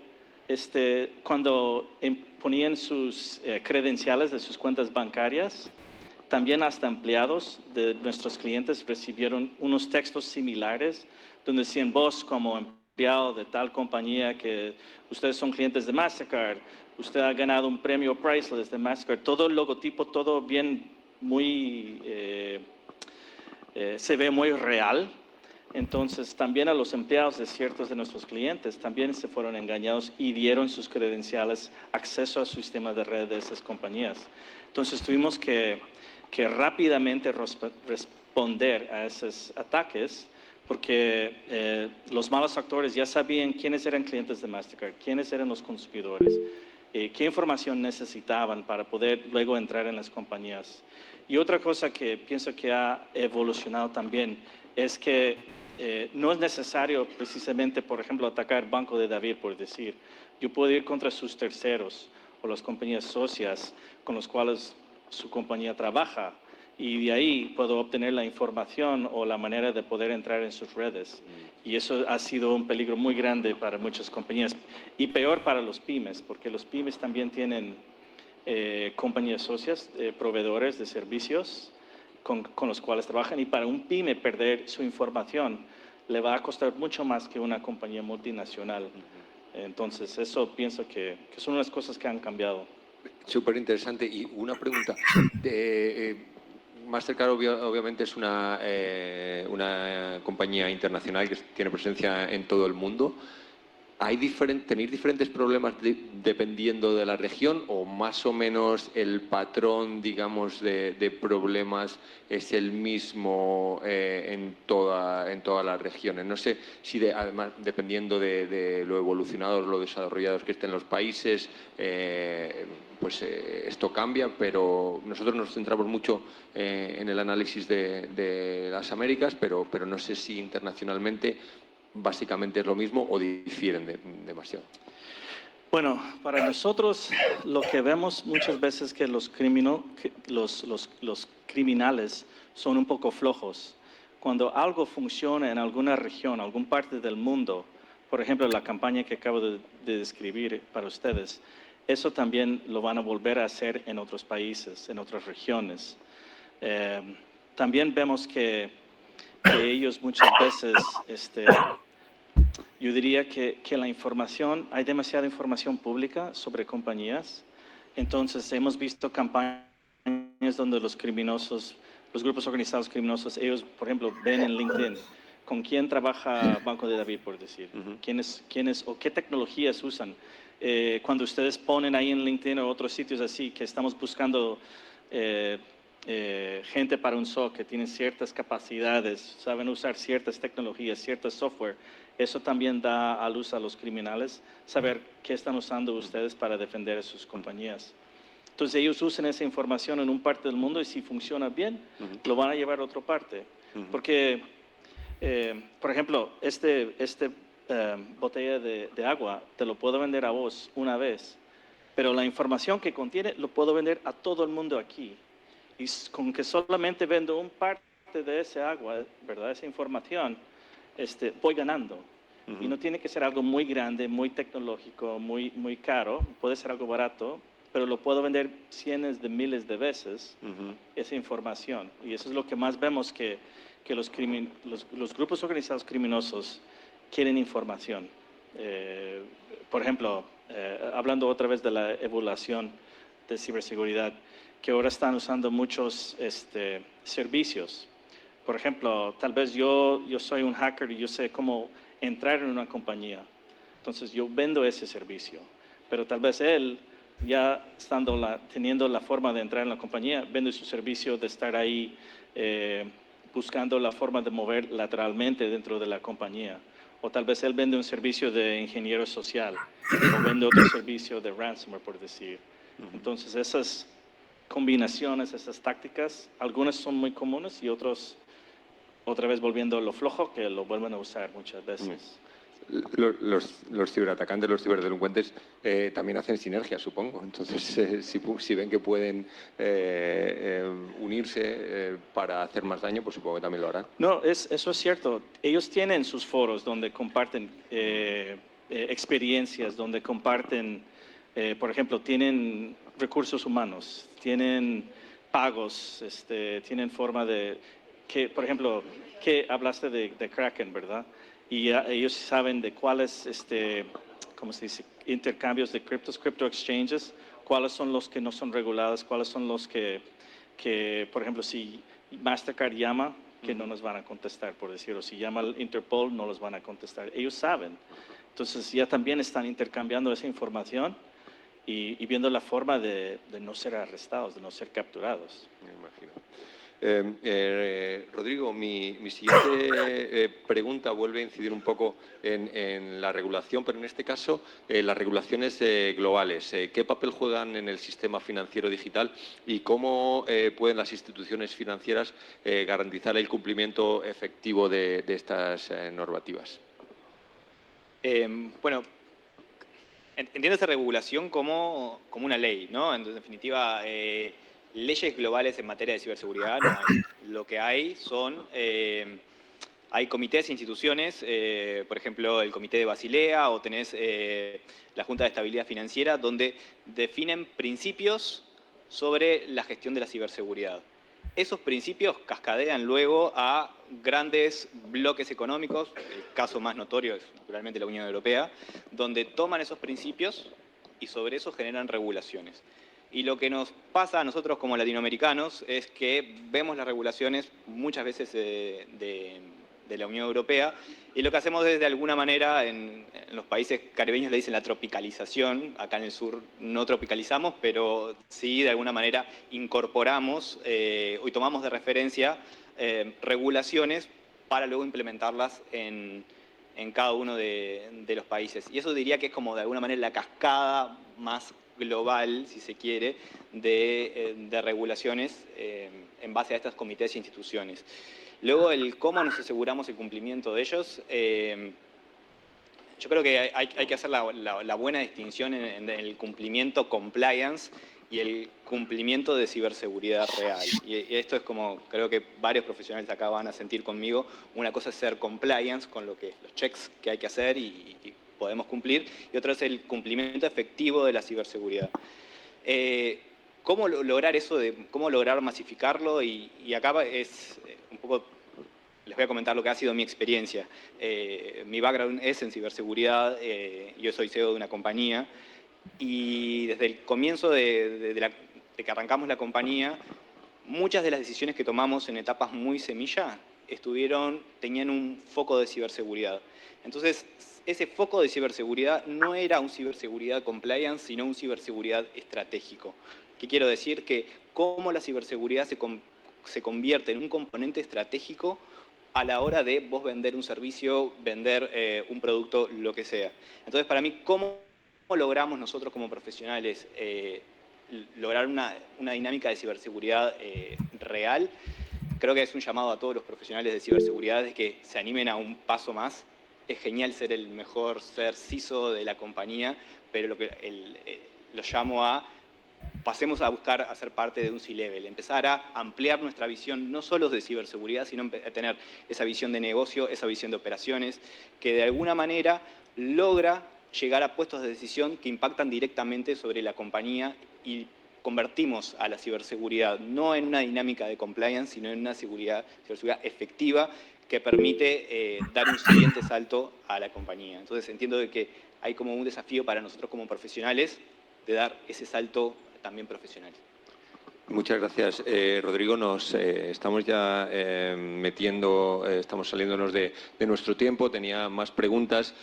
cuando ponían sus credenciales de sus cuentas bancarias, también hasta empleados de nuestros clientes recibieron unos textos similares donde decían: vos como empleado de tal compañía que ustedes son clientes de Mastercard, usted ha ganado un premio Priceless de Mastercard, todo el logotipo, todo bien, muy, se ve muy real. Entonces, también a los empleados de ciertos de nuestros clientes también se fueron engañados y dieron sus credenciales, acceso al sistema de red de esas compañías. Entonces, tuvimos que rápidamente responder a esos ataques porque los malos actores ya sabían quiénes eran clientes de Mastercard, quiénes eran los consumidores, qué información necesitaban para poder luego entrar en las compañías. Y otra cosa que pienso que ha evolucionado también es que no es necesario precisamente, por ejemplo, atacar Banco de David, por decir. Yo puedo ir contra sus terceros o las compañías socias con los cuales su compañía trabaja y de ahí puedo obtener la información o la manera de poder entrar en sus redes. Y eso ha sido un peligro muy grande para muchas compañías y peor para los pymes, porque los pymes también tienen compañías socias, proveedores de servicios con los cuales trabajan, y para un pyme perder su información le va a costar mucho más que una compañía multinacional. Entonces, eso pienso que son unas cosas que han cambiado. Súper interesante. Y una pregunta. Mastercard obviamente es una compañía internacional que tiene presencia en todo el mundo. ¿Tenéis diferentes problemas dependiendo de la región o más o menos el patrón, digamos, de problemas es el mismo en todas las regiones? No sé si además dependiendo de lo evolucionados, lo desarrollados que estén los países, esto cambia, pero nosotros nos centramos mucho en el análisis de las Américas, pero no sé si internacionalmente básicamente es lo mismo o difieren demasiado. Bueno, para nosotros lo que vemos muchas veces es que los criminales son un poco flojos. Cuando algo funciona en alguna región, algún parte del mundo, por ejemplo, la campaña que acabo de describir para ustedes, eso también lo van a volver a hacer en otros países, en otras regiones. También vemos que ellos muchas veces, yo diría que la información, hay demasiada información pública sobre compañías. Entonces hemos visto campañas donde los criminosos, los grupos organizados criminosos, ellos, por ejemplo, ven en LinkedIn con quién trabaja Banco de David, por decir, quiénes o qué tecnologías usan. Cuando ustedes ponen ahí en LinkedIn o otros sitios así que estamos buscando gente para un SOC que tienen ciertas capacidades, saben usar ciertas tecnologías, ciertos software, eso también da a luz a los criminales saber qué están usando ustedes para defender a sus compañías. Entonces ellos usan esa información en un parte del mundo y si funciona bien, lo van a llevar a otra parte. Porque, por ejemplo, botella de agua te lo puedo vender a vos una vez, pero la información que contiene lo puedo vender a todo el mundo aquí. Y con que solamente vendo un parte de ese agua, ¿verdad? Esa información, voy ganando. Y no tiene que ser algo muy grande, muy tecnológico, muy caro. Puede ser algo barato, pero lo puedo vender cientos de miles de veces, esa información. Y eso es lo que más vemos, que los grupos organizados criminosos quieren información. Por ejemplo, hablando otra vez de la evaluación de ciberseguridad, que ahora están usando muchos servicios. Por ejemplo, tal vez yo soy un hacker y yo sé cómo entrar en una compañía. Entonces yo vendo ese servicio. Pero tal vez él, ya teniendo la forma de entrar en la compañía, vende su servicio de estar ahí buscando la forma de mover lateralmente dentro de la compañía. O tal vez él vende un servicio de ingeniero social o vende otro servicio de ransomware, por decir. Entonces esas combinaciones, esas tácticas, algunas son muy comunes y otros, otra vez volviendo a lo flojo, que lo vuelven a usar muchas veces. Los ciberatacantes, los ciberdelincuentes también hacen sinergia, supongo. Entonces, si ven que pueden unirse para hacer más daño, pues supongo que también lo harán. No, eso es cierto. Ellos tienen sus foros donde comparten experiencias donde comparten, por ejemplo, tienen recursos humanos, tienen pagos, tienen forma de, que, por ejemplo, que hablaste de Kraken, ¿verdad? Y ellos saben de cuáles, ¿cómo se dice? Intercambios de crypto exchanges, cuáles son los que no son regulados, cuáles son los que, por ejemplo, si Mastercard llama, que no nos van a contestar, por decirlo. Si llama al Interpol, no los van a contestar. Ellos saben. Entonces ya también están intercambiando esa información y viendo la forma de no ser arrestados, de no ser capturados. Me imagino. Rodrigo, mi siguiente pregunta vuelve a incidir un poco en la regulación, pero en este caso las regulaciones globales. ¿Qué papel juegan en el sistema financiero digital y cómo pueden las instituciones financieras garantizar el cumplimiento efectivo de estas normativas? Bueno, entiendo esa regulación como una ley, ¿no? En definitiva, leyes globales en materia de ciberseguridad no hay. Lo que hay son, hay comités e instituciones, por ejemplo, el Comité de Basilea o tenés la Junta de Estabilidad Financiera, donde definen principios sobre la gestión de la ciberseguridad. Esos principios cascadean luego a grandes bloques económicos, el caso más notorio es naturalmente la Unión Europea, donde toman esos principios y sobre eso generan regulaciones. Y lo que nos pasa a nosotros como latinoamericanos es que vemos las regulaciones muchas veces de la Unión Europea y lo que hacemos es de alguna manera, en los países caribeños le dicen la tropicalización, acá en el sur no tropicalizamos, pero sí de alguna manera incorporamos y tomamos de referencia regulaciones para luego implementarlas en cada uno de los países. Y eso diría que es como de alguna manera la cascada más global, si se quiere, de regulaciones en base a estos comités e instituciones. Luego, el cómo nos aseguramos el cumplimiento de ellos, yo creo que hay que hacer la buena distinción en el cumplimiento compliance y el cumplimiento de ciberseguridad real. Y esto es como, creo que varios profesionales acá van a sentir conmigo, una cosa es ser compliance con los checks que hay que hacer y podemos cumplir, y otra es el cumplimiento efectivo de la ciberseguridad. ¿Cómo lograr eso? ¿Cómo lograr masificarlo? Y acá es un poco, les voy a comentar lo que ha sido mi experiencia. Mi background es en ciberseguridad, yo soy CEO de una compañía, y desde el comienzo de que arrancamos la compañía, muchas de las decisiones que tomamos en etapas muy semilla tenían un foco de ciberseguridad. Entonces, ese foco de ciberseguridad no era un ciberseguridad compliance, sino un ciberseguridad estratégico. ¿Qué quiero decir? Que cómo la ciberseguridad se convierte en un componente estratégico a la hora de vos vender un servicio, vender un producto, lo que sea. Entonces, para mí, ¿cómo logramos nosotros como profesionales lograr una dinámica de ciberseguridad real? Creo que es un llamado a todos los profesionales de ciberseguridad de que se animen a un paso más. Es genial ser el mejor, ser CISO de la compañía, pero lo llamo a pasemos a buscar a ser parte de un C-Level, empezar a ampliar nuestra visión, no solo de ciberseguridad, sino a tener esa visión de negocio, esa visión de operaciones, que de alguna manera logra llegar a puestos de decisión que impactan directamente sobre la compañía y convertimos a la ciberseguridad no en una dinámica de compliance, sino en una ciberseguridad efectiva que permite dar un siguiente salto a la compañía. Entonces entiendo de que hay como un desafío para nosotros como profesionales de dar ese salto también profesional. Muchas gracias, Rodrigo. Nos estamos ya estamos saliéndonos de nuestro tiempo. Tenía más preguntas.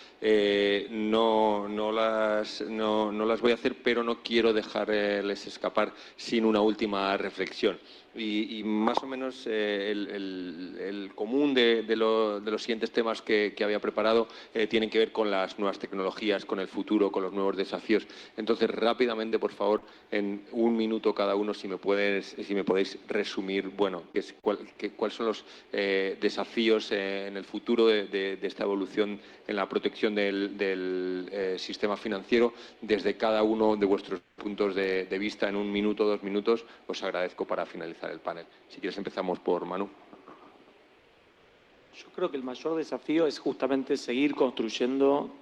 No las voy a hacer, pero no quiero dejarles escapar sin una última reflexión. Y más o menos el común de los siguientes temas que había preparado tienen que ver con las nuevas tecnologías, con el futuro, con los nuevos desafíos. Entonces, rápidamente, por favor, en un minuto cada uno, si me podéis resumir, bueno, cuáles son los desafíos en el futuro de esta evolución en la protección del sistema financiero desde cada uno de vuestros puntos de vista. En un minuto, 2 minutos, os agradezco para finalizar el panel. Si quieres, empezamos por Manu. Yo creo que el mayor desafío es justamente seguir construyendo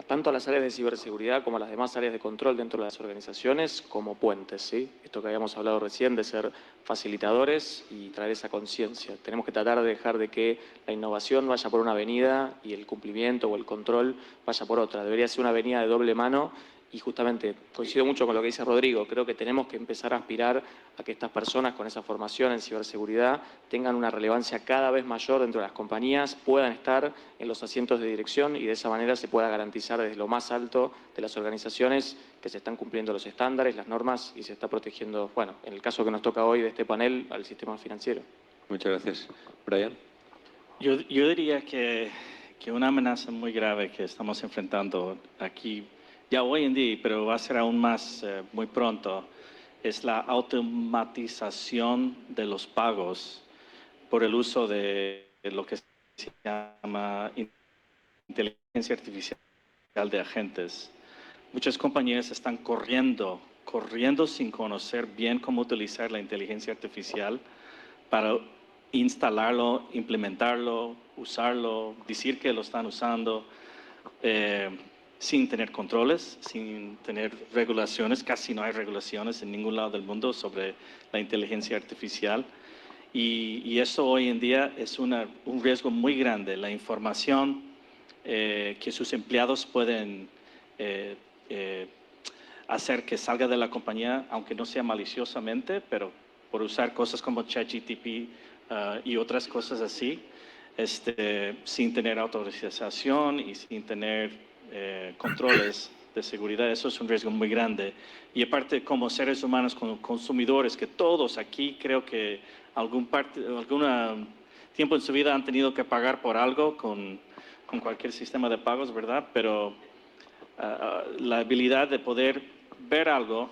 tanto a las áreas de ciberseguridad como a las demás áreas de control dentro de las organizaciones como puentes, ¿sí? Esto que habíamos hablado recién de ser facilitadores y traer esa conciencia. Tenemos que tratar de dejar de que la innovación vaya por una avenida y el cumplimiento o el control vaya por otra. Debería ser una avenida de doble mano. Y justamente coincido mucho con lo que dice Rodrigo, creo que tenemos que empezar a aspirar a que estas personas con esa formación en ciberseguridad tengan una relevancia cada vez mayor dentro de las compañías, puedan estar en los asientos de dirección y de esa manera se pueda garantizar desde lo más alto de las organizaciones que se están cumpliendo los estándares, las normas y se está protegiendo, bueno, en el caso que nos toca hoy de este panel, al sistema financiero. Muchas gracias. Brian. Yo diría que una amenaza muy grave que estamos enfrentando aquí, ya hoy en día, pero va a ser aún más muy pronto, es la automatización de los pagos por el uso de lo que se llama inteligencia artificial de agentes. Muchas compañías están corriendo sin conocer bien cómo utilizar la inteligencia artificial para instalarlo, implementarlo, usarlo, decir que lo están usando, sin tener controles, sin tener regulaciones. Casi no hay regulaciones en ningún lado del mundo sobre la inteligencia artificial. Y eso hoy en día es un riesgo muy grande. La información que sus empleados pueden hacer que salga de la compañía, aunque no sea maliciosamente, pero por usar cosas como ChatGPT y otras cosas así, sin tener autorización y sin tener controles de seguridad. Eso es un riesgo muy grande. Y aparte, como seres humanos, como consumidores, que todos aquí creo que algún tiempo en su vida han tenido que pagar por algo con cualquier sistema de pagos, ¿verdad? Pero la habilidad de poder ver algo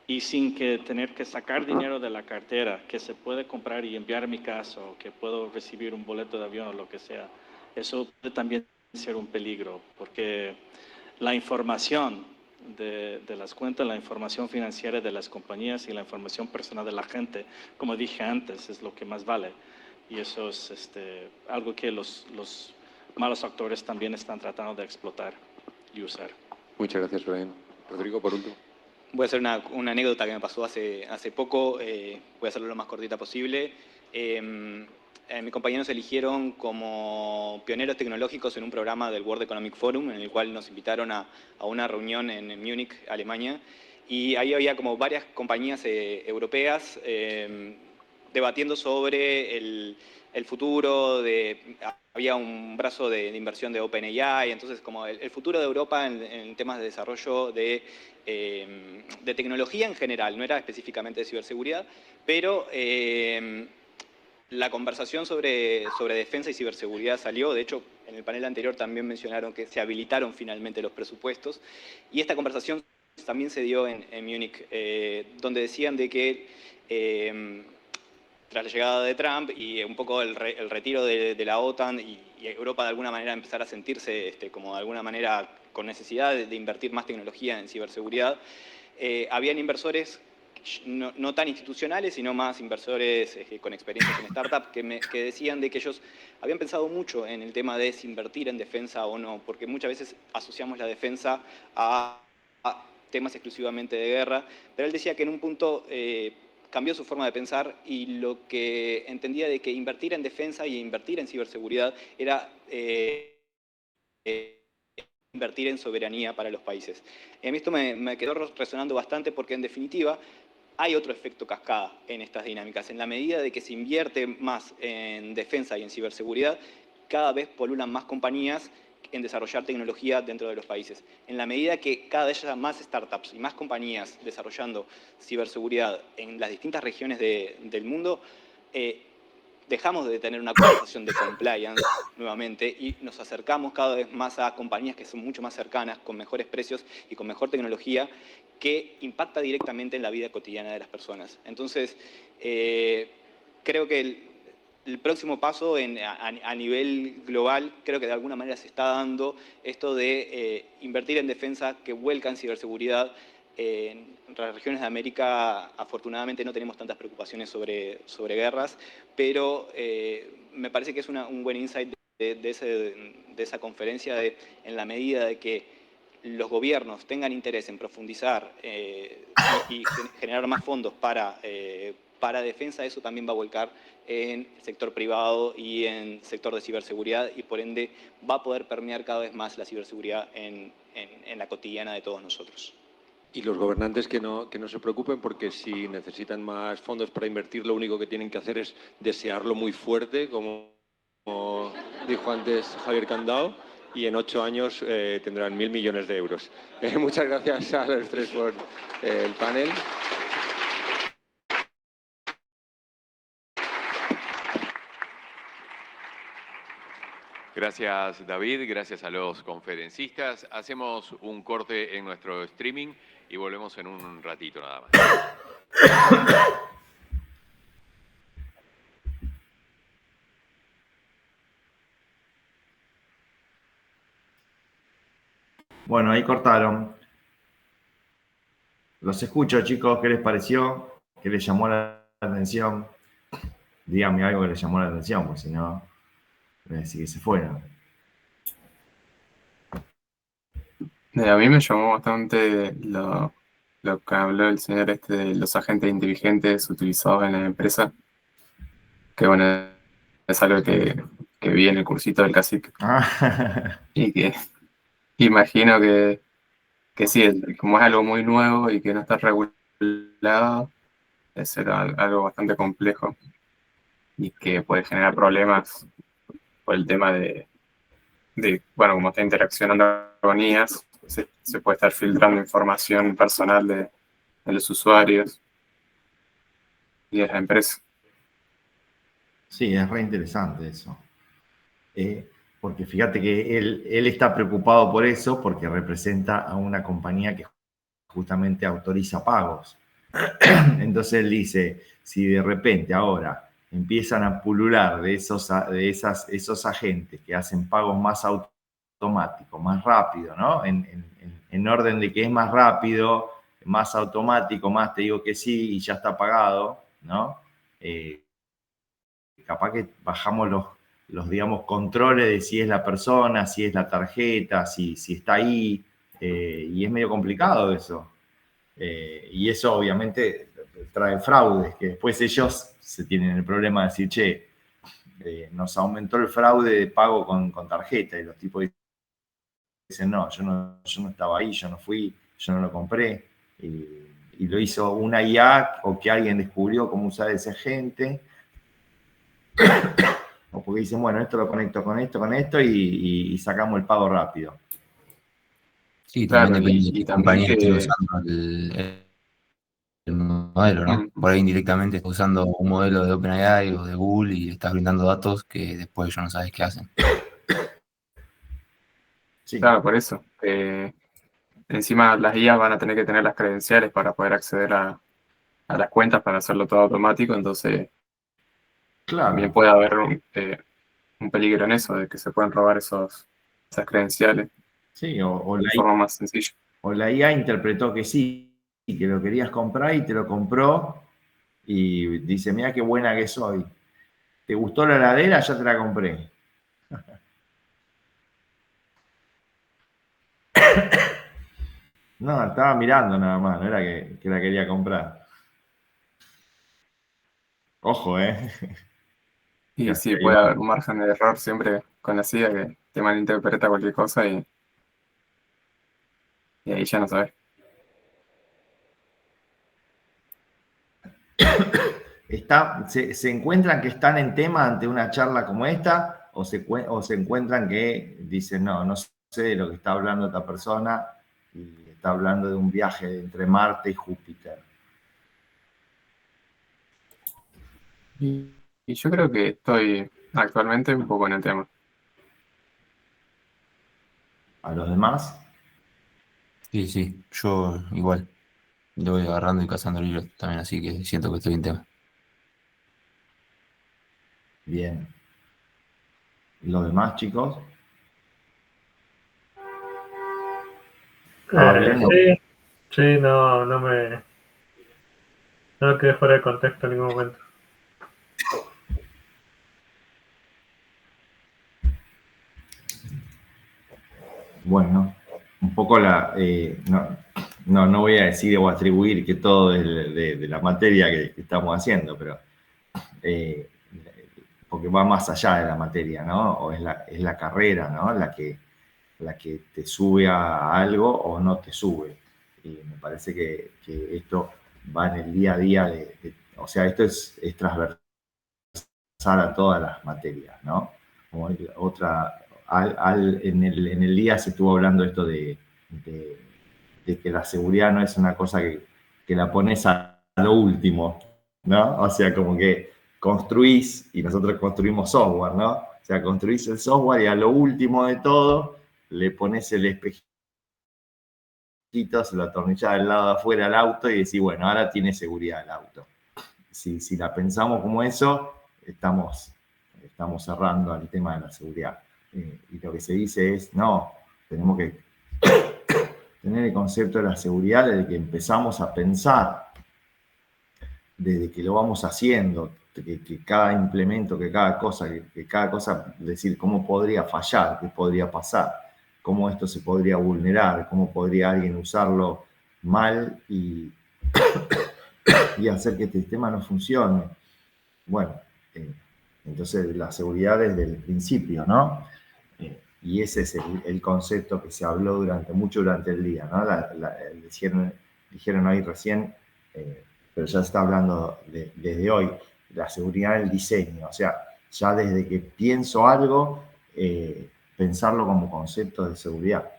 y sin que tener que sacar dinero de la cartera, que se puede comprar y enviar a mi casa, o que puedo recibir un boleto de avión o lo que sea, eso puede también ser un peligro, porque la información de las cuentas, la información financiera de las compañías y la información personal de la gente, como dije antes, es lo que más vale. Y eso es algo que los malos actores también están tratando de explotar y usar. Muchas gracias, Brian. Rodrigo, por último. Voy a hacer una anécdota que me pasó hace poco, voy a hacerlo lo más cortita posible. Mis compañeros eligieron como pioneros tecnológicos en un programa del World Economic Forum, en el cual nos invitaron a una reunión en Múnich, Alemania, y ahí había como varias compañías europeas debatiendo sobre el futuro, había un brazo de inversión de OpenAI, entonces como el futuro de Europa en temas de desarrollo de tecnología en general, no era específicamente de ciberseguridad, pero la conversación sobre defensa y ciberseguridad salió. De hecho, en el panel anterior también mencionaron que se habilitaron finalmente los presupuestos, y esta conversación también se dio en Múnich, donde decían de que tras la llegada de Trump y un poco el retiro de la OTAN y Europa de alguna manera empezar a sentirse como de alguna manera con necesidad de invertir más tecnología en ciberseguridad, habían inversores no tan institucionales, sino más inversores con experiencias en startup que decían de que ellos habían pensado mucho en el tema de si invertir en defensa o no, porque muchas veces asociamos la defensa a temas exclusivamente de guerra, pero él decía que en un punto cambió su forma de pensar y lo que entendía de que invertir en defensa y invertir en ciberseguridad era invertir en soberanía para los países. A mí esto me quedó resonando bastante porque en definitiva hay otro efecto cascada en estas dinámicas. En la medida de que se invierte más en defensa y en ciberseguridad, cada vez polulan más compañías en desarrollar tecnología dentro de los países. En la medida que cada vez haya más startups y más compañías desarrollando ciberseguridad en las distintas regiones del mundo, dejamos de tener una conversación de compliance nuevamente y nos acercamos cada vez más a compañías que son mucho más cercanas, con mejores precios y con mejor tecnología, que impacta directamente en la vida cotidiana de las personas. Entonces, creo que el próximo paso a nivel global, creo que de alguna manera se está dando esto de invertir en defensa que vuelca en ciberseguridad. En las regiones de América, afortunadamente, no tenemos tantas preocupaciones sobre guerras, pero me parece que es un buen insight de esa conferencia, en la medida de que los gobiernos tengan interés en profundizar y generar más fondos para defensa, eso también va a volcar en el sector privado y en el sector de ciberseguridad, y por ende va a poder permear cada vez más la ciberseguridad en la cotidiana de todos nosotros. Y los gobernantes que no se preocupen, porque si necesitan más fondos para invertir, lo único que tienen que hacer es desearlo muy fuerte, como dijo antes Javier Candao, y en 8 años tendrán 1.000 millones de euros. Muchas gracias a los tres por el panel. Gracias, David. Gracias a los conferencistas. Hacemos un corte en nuestro streaming y volvemos en un ratito nada más. Bueno, ahí cortaron. Los escucho, chicos. ¿Qué les pareció? ¿Qué les llamó la atención? Díganme algo que les llamó la atención, porque si no, voy a decir que se fueron. A mí me llamó bastante lo que habló el señor de los agentes inteligentes utilizados en la empresa. Que bueno, es algo que vi en el cursito del cacique. Y que imagino que sí, como es algo muy nuevo y que no está regulado, será algo bastante complejo y que puede generar problemas por el tema de bueno, como está interaccionando con IAs, se puede estar filtrando información personal de los usuarios y de la empresa. Sí, es re interesante eso. Porque fíjate que él está preocupado por eso porque representa a una compañía que justamente autoriza pagos. Entonces él dice, si de repente ahora empiezan a pulular de esos agentes que hacen pagos más automáticos, más rápido, ¿no? En orden de que es más rápido, más automático, más te digo que sí y ya está pagado, ¿no? Capaz que bajamos los digamos, controles de si es la persona, si es la tarjeta, si está ahí, y es medio complicado eso. Y eso obviamente trae fraudes, que después ellos se tienen el problema de decir, che, nos aumentó el fraude de pago con tarjeta, y los tipos dicen, no, yo no estaba ahí, yo no fui, yo no lo compré, y lo hizo una IA o que alguien descubrió cómo usar ese agente, o porque dicen, bueno, esto lo conecto con esto y sacamos el pago rápido. Sí, Claro, también depende de y qué también compañía esté que usando el modelo, ¿no? Por ahí indirectamente está usando un modelo de OpenAI o de Google y está brindando datos que después ellos no sabes qué hacen. Sí. claro, por eso. Encima las IAs van a tener que tener las credenciales para poder acceder a las cuentas para hacerlo todo automático, entonces también Claro. puede haber un peligro en eso, de que se pueden robar esas credenciales Sí, o de forma más sencilla. O la IA interpretó que sí, y que lo querías comprar y te lo compró y dice, mira qué buena que soy. ¿Te gustó la heladera? Ya te la compré. No, estaba mirando nada más, no era que la quería comprar. Ojo, Y sí, puede haber un margen de error siempre con la CIA que te malinterpreta cualquier cosa y ahí ya no sabes. ¿Se encuentran que están en tema ante una charla como esta? ¿O se encuentran que dicen, no sé de lo que está hablando esta persona y está hablando de un viaje entre Marte y Júpiter? Y yo creo que estoy actualmente un poco en el tema. ¿A los demás? Sí, yo igual. Lo voy agarrando y cazando el hilo también, así que siento que estoy en tema. Bien. ¿Los demás, chicos? Sí, no lo quedé fuera de contexto en ningún momento. Bueno, un poco no voy a decir o atribuir que todo es de la materia que estamos haciendo, pero porque va más allá de la materia, ¿no? O es la carrera, ¿no? La que te sube a algo o no te sube. Y me parece que esto va en el día a día, o sea, esto es transversal a todas las materias, ¿no? Como en el día se estuvo hablando esto de que la seguridad no es una cosa que la pones a lo último, ¿no? O sea, como que construís, y nosotros construimos software, ¿no? O sea, construís el software y a lo último de todo le pones el espejito, se lo atornillás del lado de afuera al auto y decís, bueno, ahora tiene seguridad el auto. Si la pensamos como eso, estamos cerrando al tema de la seguridad. Y lo que se dice es, no, tenemos que tener el concepto de la seguridad desde que empezamos a pensar, desde que lo vamos haciendo, que cada implemento, que cada cosa, decir, cómo podría fallar, qué podría pasar, cómo esto se podría vulnerar, cómo podría alguien usarlo mal y hacer que este sistema no funcione. Bueno, entonces la seguridad desde el principio, ¿no? Y ese es el concepto que se habló mucho durante el día, ¿no? Dijeron hoy recién, pero ya se está hablando desde hoy, la seguridad del diseño, o sea, ya desde que pienso algo, pensarlo como concepto de seguridad.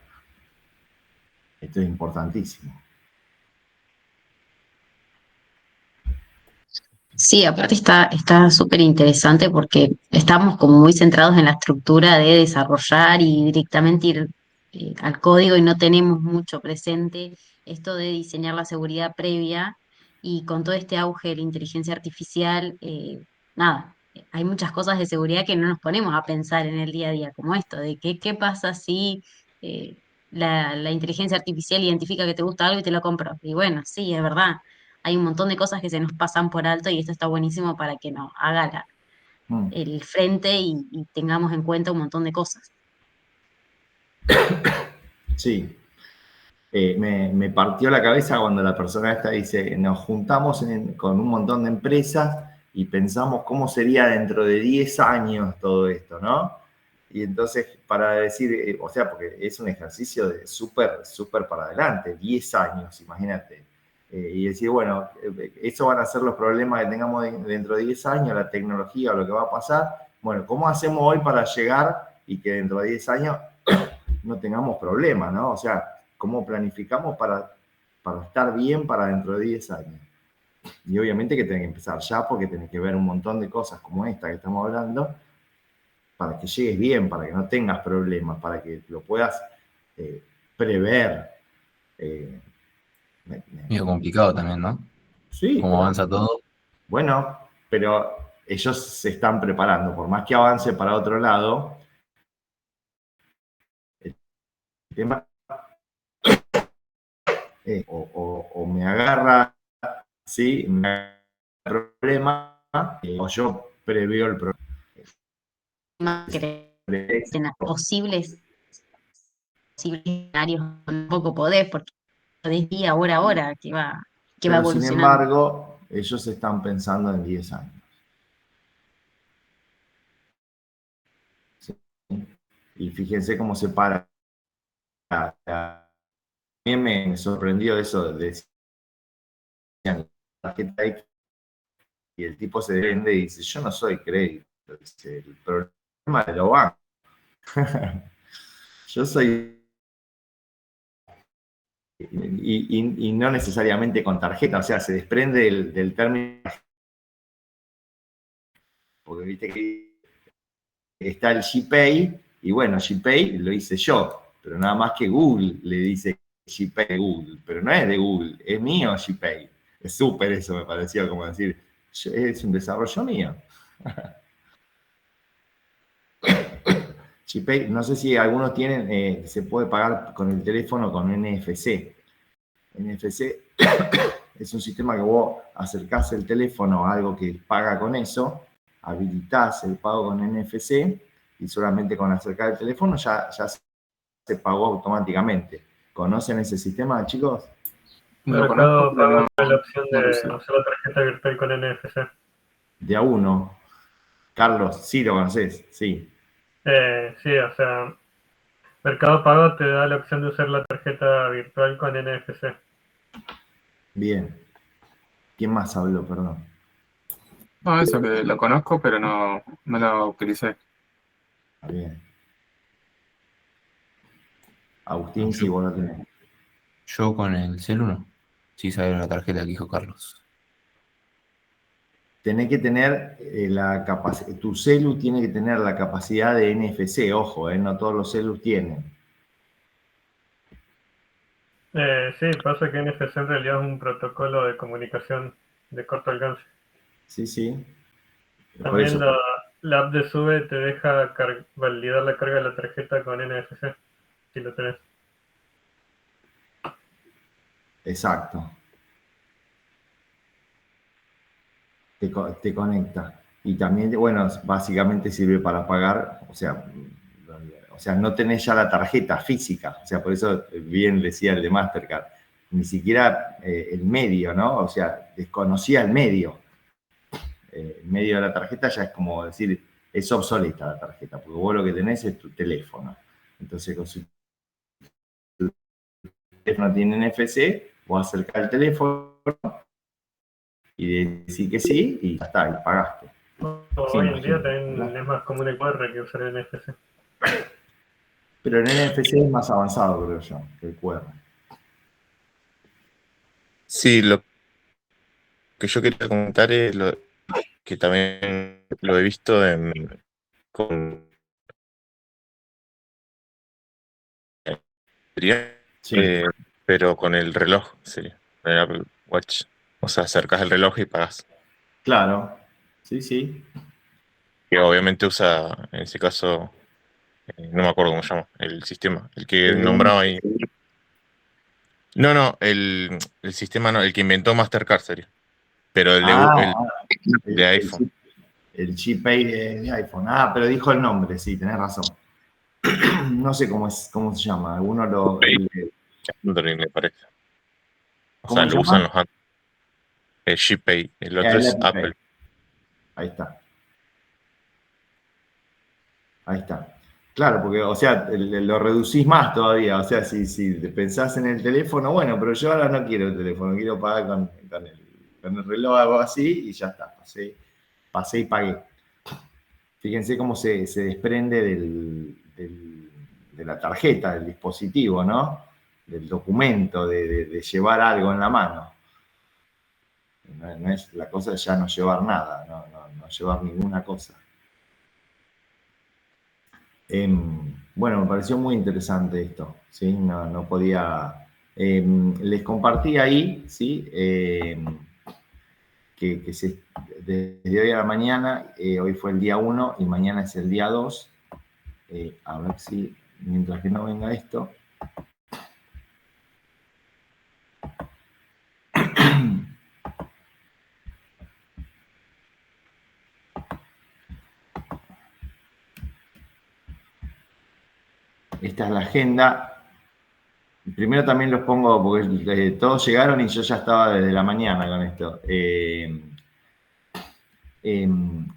Esto es importantísimo. Sí, aparte está súper interesante porque estamos como muy centrados en la estructura de desarrollar y directamente ir al código y no tenemos mucho presente esto de diseñar la seguridad previa y con todo este auge de la inteligencia artificial, nada, hay muchas cosas de seguridad que no nos ponemos a pensar en el día a día, como esto, de qué pasa si la inteligencia artificial identifica que te gusta algo y te lo compro. Y bueno, sí, es verdad, hay un montón de cosas que se nos pasan por alto y esto está buenísimo para que nos haga el frente y tengamos en cuenta un montón de cosas. Sí. Me partió la cabeza cuando la persona esta dice, nos juntamos con un montón de empresas y pensamos cómo sería dentro de 10 años todo esto, ¿no? Y entonces, para decir, o sea, porque es un ejercicio de súper para adelante, 10 años, imagínate. Y decir, bueno, esos van a ser los problemas que tengamos dentro de 10 años, la tecnología o lo que va a pasar. Bueno, ¿cómo hacemos hoy para llegar y que dentro de 10 años no tengamos problemas, ¿no? O sea, ¿cómo planificamos para estar bien para dentro de 10 años? Y obviamente que tenés que empezar ya porque tenés que ver un montón de cosas como esta que estamos hablando para que llegues bien, para que no tengas problemas, para que lo puedas prever. Medio complicado también, ¿no? Sí. Cómo avanza todo. Bueno, pero ellos se están preparando. Por más que avance para otro lado, el tema o me agarra, ¿sí? Me agarra el problema, o yo preveo el problema. Posibles escenarios tampoco podés, porque podés día, hora, que va Pero evolucionando. sin embargo, ellos están pensando en 10 años. ¿Sí? Y fíjense cómo se para. También me sorprendió eso de y el tipo se vende y dice, yo no soy crédito, dice, el problema de lo banco. Yo soy... Y no necesariamente con tarjeta, o sea, se desprende del término, porque viste que está el GPay, y bueno, GPay lo hice yo, pero nada más que Google le dice GPay de Google, pero no es de Google, es mío GPay. Es súper eso, me pareció como decir, es un desarrollo mío. GPay, no sé si algunos tienen, se puede pagar con el teléfono con NFC. NFC es un sistema que vos acercás el teléfono a algo que paga con eso, habilitás el pago con NFC y solamente con acercar el teléfono ya se pagó automáticamente. ¿Conocen ese sistema, chicos? Lo Mercado conozco, pero Pago no, tiene la opción no lo de usé. usar la tarjeta virtual con NFC. De a uno. Carlos, sí lo conoces, sí. Sí, o sea, Mercado Pago te da la opción de usar la tarjeta virtual con NFC. Bien. ¿Quién más habló? Perdón. No, eso que lo conozco, pero no lo utilicé. Está bien. Agustín, sí, vos lo tenés. Yo con el celu no. Sí, sabía la tarjeta que dijo Carlos. Tenés que tener la capacidad, tu celu tiene que tener la capacidad de NFC, ojo, no todos los celus tienen. Sí, pasa que NFC en realidad es un protocolo de comunicación de corto alcance. Sí, sí. Por También eso. la app de Sube te deja validar la carga de la tarjeta con NFC, si lo tenés. Exacto. Te conecta. Y también, bueno, básicamente sirve para pagar, o sea, no tenés ya la tarjeta física, o sea, por eso bien decía el de Mastercard, ni siquiera el medio, ¿no? O sea, desconocía el medio. El medio de la tarjeta ya es como decir, es obsoleta la tarjeta, porque vos lo que tenés es tu teléfono. Entonces, con su teléfono tiene NFC, vos acercás el teléfono y decís que sí, y ya está, y pagaste. Sí, Hoy en día imagino. también es más común el QR que usar el NFC. Pero el NFC es más avanzado, creo yo, que el QR. Sí, lo que yo quería comentar es que también lo he visto con Sí, pero con el reloj, sería, con el Apple Watch. O sea, acercas el reloj y pagas. claro. Sí, sí. Que obviamente usa, en ese caso, no me acuerdo cómo se llama, el sistema, el que El de nombraba ahí. NFC. No, el sistema no, el que inventó Mastercard sería. Pero el de iPhone. el G-Pay de iPhone. Ah, pero dijo el nombre, sí, tenés razón. No sé cómo se llama. Algunos Android, me parece. O ¿cómo sea, se lo usan llama? los el G-Pay, el otro El es Apple Pay. Apple. Ahí está. Ahí está. Claro, porque, o sea, lo reducís más todavía. O sea, si pensás en el teléfono, bueno, pero yo ahora no quiero el teléfono, quiero pagar con el reloj, algo así, y ya está. Pasé y pagué. Fíjense cómo se desprende de la tarjeta, del dispositivo, ¿no? Del documento, de llevar algo en la mano. No es la cosa de ya no llevar nada, no llevar ninguna cosa. Bueno, me pareció muy interesante esto, ¿sí? No podía... les compartí ahí, ¿sí? Desde hoy a la mañana, hoy fue el día 1 y mañana es el día 2. A ver si, mientras que no venga esto... Esta es la agenda. Primero también los pongo, porque todos llegaron y yo ya estaba desde la mañana con esto.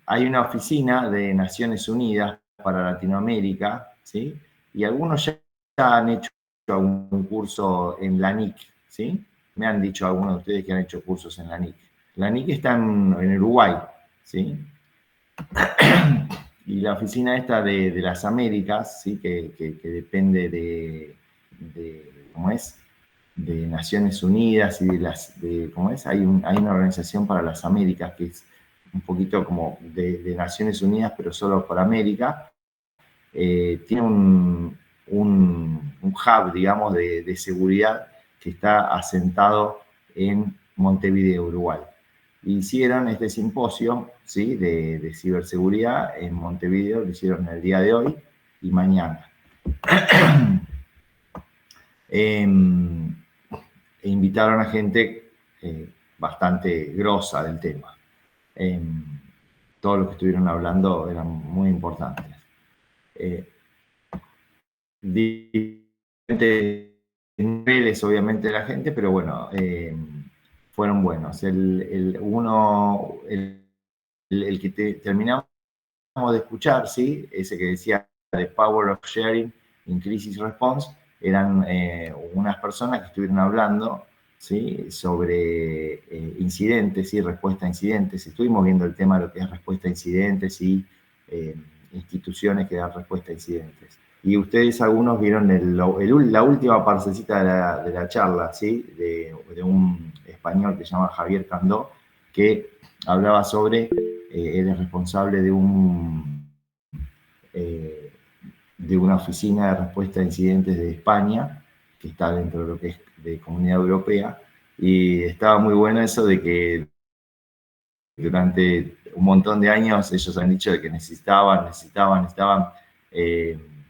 Hay una oficina de Naciones Unidas para Latinoamérica, ¿sí? Y algunos ya han hecho algún curso en la NIC, ¿sí? Me han dicho algunos de ustedes que han hecho cursos en la NIC. La NIC está en Uruguay, ¿sí? Y la oficina esta de las Américas, ¿sí? que depende de ¿cómo es? De Naciones Unidas y ¿cómo es? Hay una organización para las Américas que es un poquito como de Naciones Unidas, pero solo por América. Tiene un hub, digamos, de seguridad que está asentado en Montevideo, Uruguay. Hicieron este simposio, ¿sí? de ciberseguridad en Montevideo, lo hicieron el día de hoy y mañana. E invitaron a gente bastante grosa del tema. Todos los que estuvieron hablando eran muy importantes. diferentes niveles, obviamente, de la gente, pero bueno, fueron buenos. El que terminamos de escuchar, ¿sí? Ese que decía The Power of Sharing in Crisis Response, eran unas personas que estuvieron hablando, ¿sí? Sobre incidentes y respuesta a incidentes. Estuvimos viendo el tema de lo que es respuesta a incidentes y instituciones que dan respuesta a incidentes. Y ustedes algunos vieron la última partecita de la charla, ¿sí? De un español que se llama Javier Candó, que hablaba sobre, él es responsable de una oficina de respuesta a incidentes de España, que está dentro de lo que es de Comunidad Europea, y estaba muy bueno eso de que durante un montón de años ellos han dicho de que necesitaban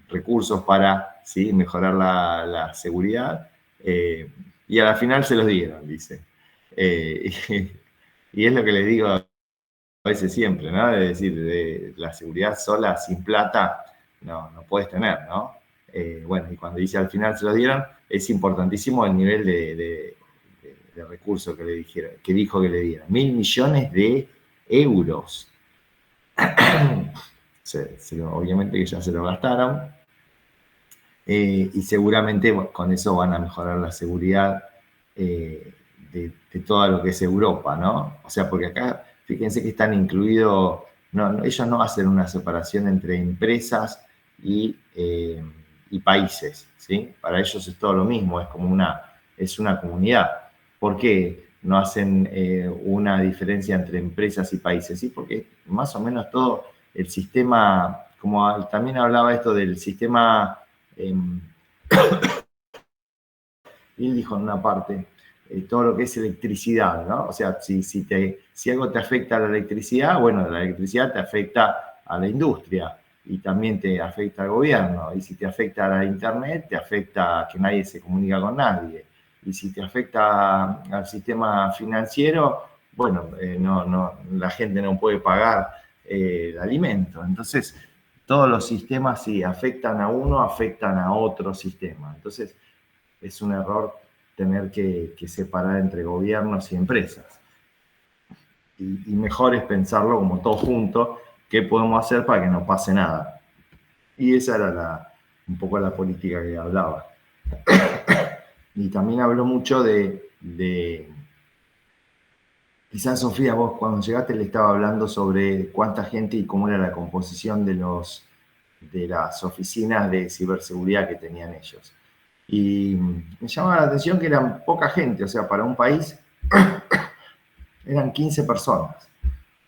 recursos para, ¿sí? Mejorar la seguridad, y a la final se los dieron, dice. Y es lo que les digo a veces siempre, ¿no? Es decir, la seguridad sola, sin plata, no puedes tener, ¿no? Bueno, y cuando dice al final se los dieron, es importantísimo el nivel de recursos que dijo que le dieron. 1.000 millones de euros. Obviamente que ya se lo gastaron. Y seguramente con eso van a mejorar la seguridad de todo lo que es Europa, ¿no? O sea, porque acá, fíjense que están incluidos, ellos no hacen una separación entre empresas y países, ¿sí? Para ellos es todo lo mismo, es una comunidad. ¿Por qué no hacen una diferencia entre empresas y países? Sí, porque más o menos todo el sistema, como también hablaba esto del sistema, y él dijo en una parte, todo lo que es electricidad, ¿no? O sea, si algo te afecta a la electricidad, bueno, la electricidad te afecta a la industria y también te afecta al gobierno. Y si te afecta a la internet, te afecta a que nadie se comunica con nadie. Y si te afecta al sistema financiero, bueno, la gente no puede pagar el alimento. Entonces, todos los sistemas, si afectan a uno, afectan a otro sistema. Entonces, es un error tener que separar entre gobiernos y empresas. Y mejor es pensarlo como todos juntos, qué podemos hacer para que no pase nada. Y esa era un poco la política que hablaba. Y también habló mucho quizás, Sofía, vos cuando llegaste le estaba hablando sobre cuánta gente y cómo era la composición de las oficinas de ciberseguridad que tenían ellos. Y me llamaba la atención que eran poca gente, o sea, para un país eran 15 personas.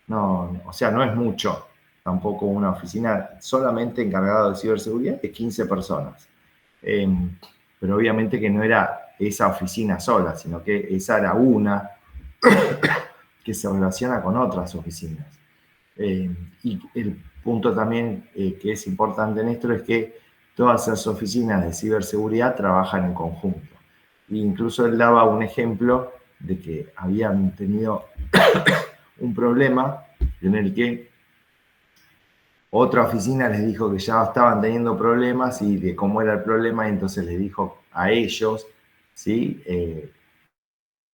O sea, no es mucho tampoco una oficina solamente encargada de ciberseguridad de 15 personas. Pero obviamente que no era esa oficina sola, sino que esa era una que se relaciona con otras oficinas. Y el punto también que es importante en esto es que todas esas oficinas de ciberseguridad trabajan en conjunto. E incluso él daba un ejemplo de que habían tenido un problema en el que otra oficina les dijo que ya estaban teniendo problemas y de cómo era el problema, y entonces les dijo a ellos, ¿sí?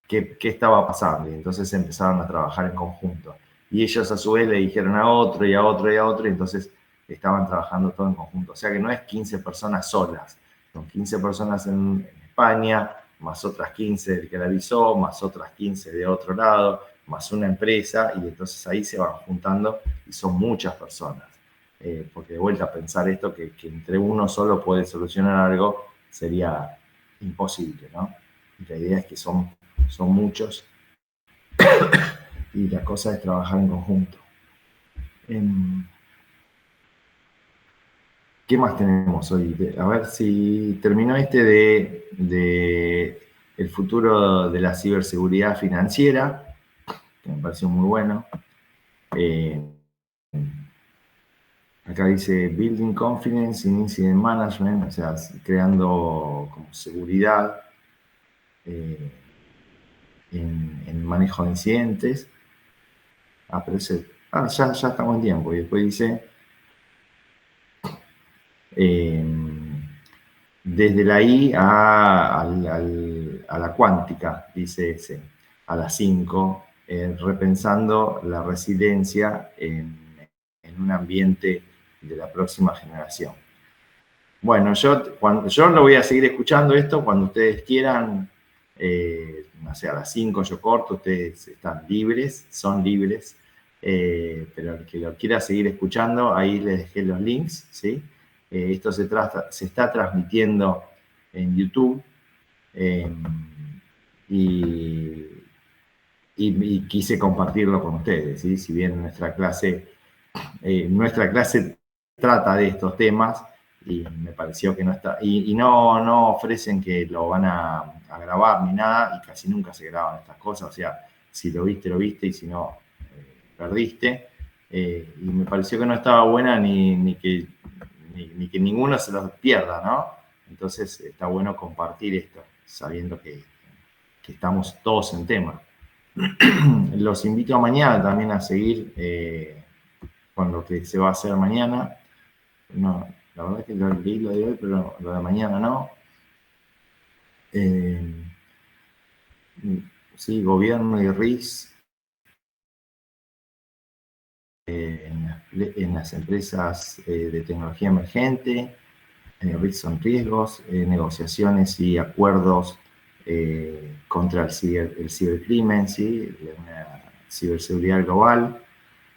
qué estaba pasando, y entonces empezaron a trabajar en conjunto. Y ellos a su vez le dijeron a otro y a otro y a otro, y entonces estaban trabajando todo en conjunto. O sea que no es 15 personas solas, son 15 personas en España, más otras 15 del que la avisó, más otras 15 de otro lado, más una empresa, y entonces ahí se van juntando y son muchas personas. Porque de vuelta a pensar esto, que entre uno solo puede solucionar algo, sería imposible, ¿no? Y la idea es que son muchos y la cosa es trabajar en conjunto. ¿Qué más tenemos hoy? A ver si terminó de el futuro de la ciberseguridad financiera, que me pareció muy bueno. Acá dice Building Confidence in Incident Management, o sea, creando como seguridad en manejo de incidentes. Pero ya estamos en tiempo. Y después dice desde la I a la cuántica, dice ese, a las 5, repensando la resiliencia en un ambiente de la próxima generación. Bueno, yo lo voy a seguir escuchando esto cuando ustedes quieran, no sé, a las 5 yo corto, ustedes están libres, son libres, pero el que lo quiera seguir escuchando, ahí les dejé los links, ¿sí? Esto se está transmitiendo en YouTube y quise compartirlo con ustedes, ¿sí? Si bien nuestra clase trata de estos temas y me pareció que no está, y no ofrecen que lo van a grabar ni nada, y casi nunca se graban estas cosas, o sea, si lo viste, y si no, perdiste, y me pareció que no estaba buena ni que ninguno se los pierda, ¿no? Entonces está bueno compartir esto, sabiendo que estamos todos en tema. Los invito a mañana también a seguir con lo que se va a hacer mañana. No, la verdad es que lo leí lo de hoy, pero lo de mañana no. Sí, gobierno y RIS en las empresas de tecnología emergente. RIS son riesgos, negociaciones y acuerdos contra el cibercrimen, ¿sí? Una ciberseguridad global.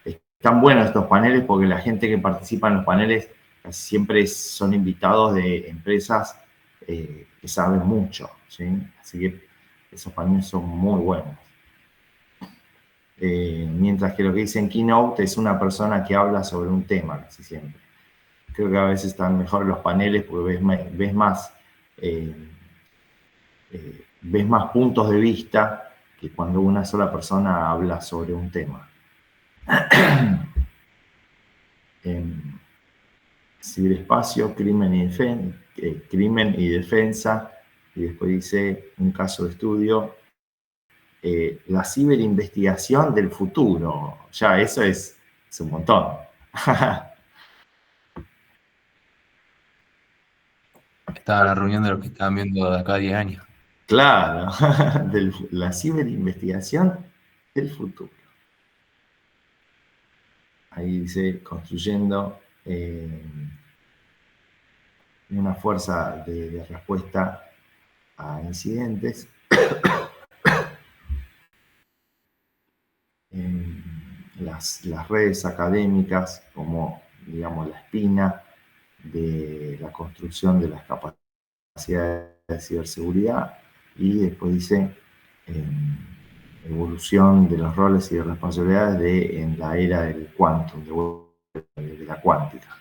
Están buenos estos paneles porque la gente que participa en los paneles casi siempre son invitados de empresas que saben mucho, ¿sí? Así que esos paneles son muy buenos. Mientras que lo que dice en Keynote es una persona que habla sobre un tema, casi siempre. Creo que a veces están mejor los paneles porque ves más puntos de vista que cuando una sola persona habla sobre un tema. Ciberespacio, crimen y defensa, y después dice un caso de estudio, la ciberinvestigación del futuro. Ya eso es un montón. Estaba la reunión de los que estaban viendo de acá a 10 años. Claro, la ciberinvestigación del futuro. Ahí dice, construyendo una fuerza de respuesta a incidentes. Las redes académicas como, digamos, la espina de la construcción de las capacidades de ciberseguridad, y después dice evolución de los roles y de responsabilidades en la era del quantum, de la cuántica.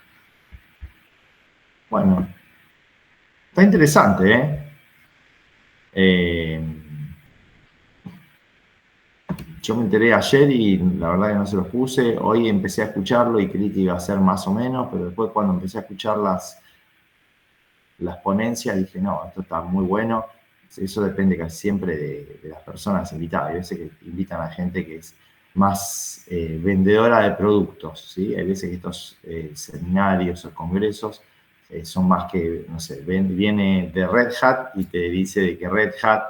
Bueno, está interesante, yo me enteré ayer y la verdad que no se los puse. Hoy empecé a escucharlo y creí que iba a ser más o menos, pero después cuando empecé a escuchar las ponencias dije, no, esto está muy bueno. Eso depende casi siempre de las personas invitadas. Hay veces que invitan a gente que es más vendedora de productos, ¿sí? Hay veces que estos seminarios o congresos son más que, no sé, viene de Red Hat y te dice de que Red Hat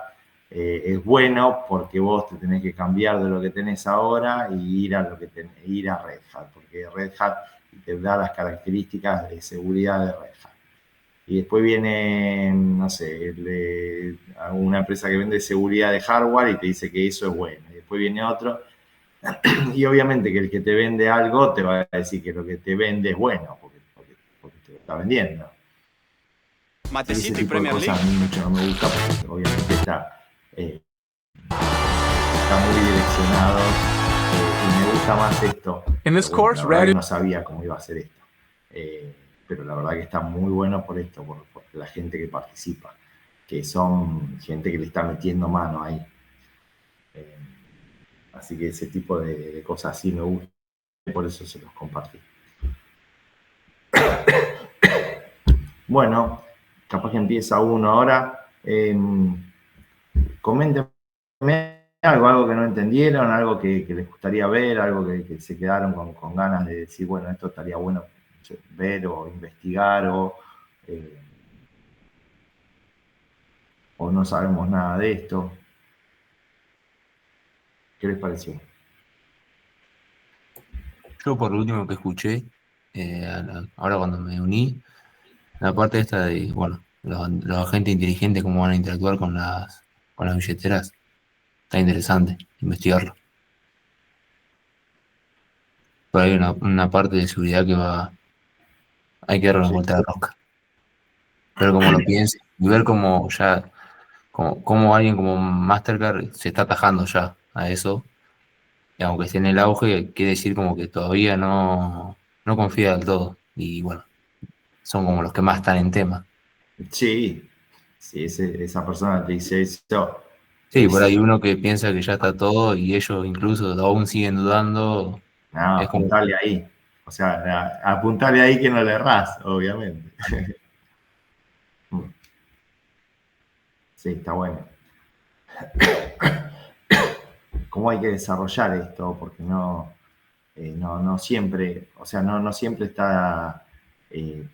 es bueno porque vos te tenés que cambiar de lo que tenés ahora y ir a Red Hat, porque Red Hat te da las características de seguridad de Red Hat. Y después viene, no sé, una empresa que vende seguridad de hardware y te dice que eso es bueno. Y después viene otro, y obviamente que el que te vende algo te va a decir que lo que te vende es bueno, porque te lo está vendiendo. Matecito y Premier League. A mí mucho no me gusta porque obviamente está muy direccionado y me gusta más esto. Bueno, no sabía cómo iba a ser esto. Pero la verdad que está muy bueno por esto, por la gente que participa, que son gente que le está metiendo mano ahí. Así que ese tipo de cosas sí me gusta, y por eso se los compartí. Bueno, capaz que empieza uno ahora. Coméntenme algo que no entendieron, algo que les gustaría ver, algo que se quedaron con ganas de decir, bueno, esto estaría bueno ver o investigar, o o no sabemos nada de esto. ¿Qué les pareció? Yo por lo último que escuché, ahora cuando me uní, la parte esta de, bueno, los agentes inteligentes, cómo van a interactuar con las billeteras, está interesante investigarlo. Pero hay una parte de seguridad hay que darle una vuelta de rosca. Ver cómo lo piensa y ver cómo ya, cómo alguien como Mastercard se está atajando ya a eso. Y aunque esté en el auge, quiere decir como que todavía no confía del todo. Y bueno, son como los que más están en tema. Sí, sí, esa persona que dice eso Sí, por ahí es... uno que piensa que ya está todo y ellos incluso aún siguen dudando. No, Es como, apuntale ahí. O sea, apuntale ahí que no le errás, obviamente. Sí, está bueno. ¿Cómo hay que desarrollar esto? Porque no siempre, o sea, no siempre está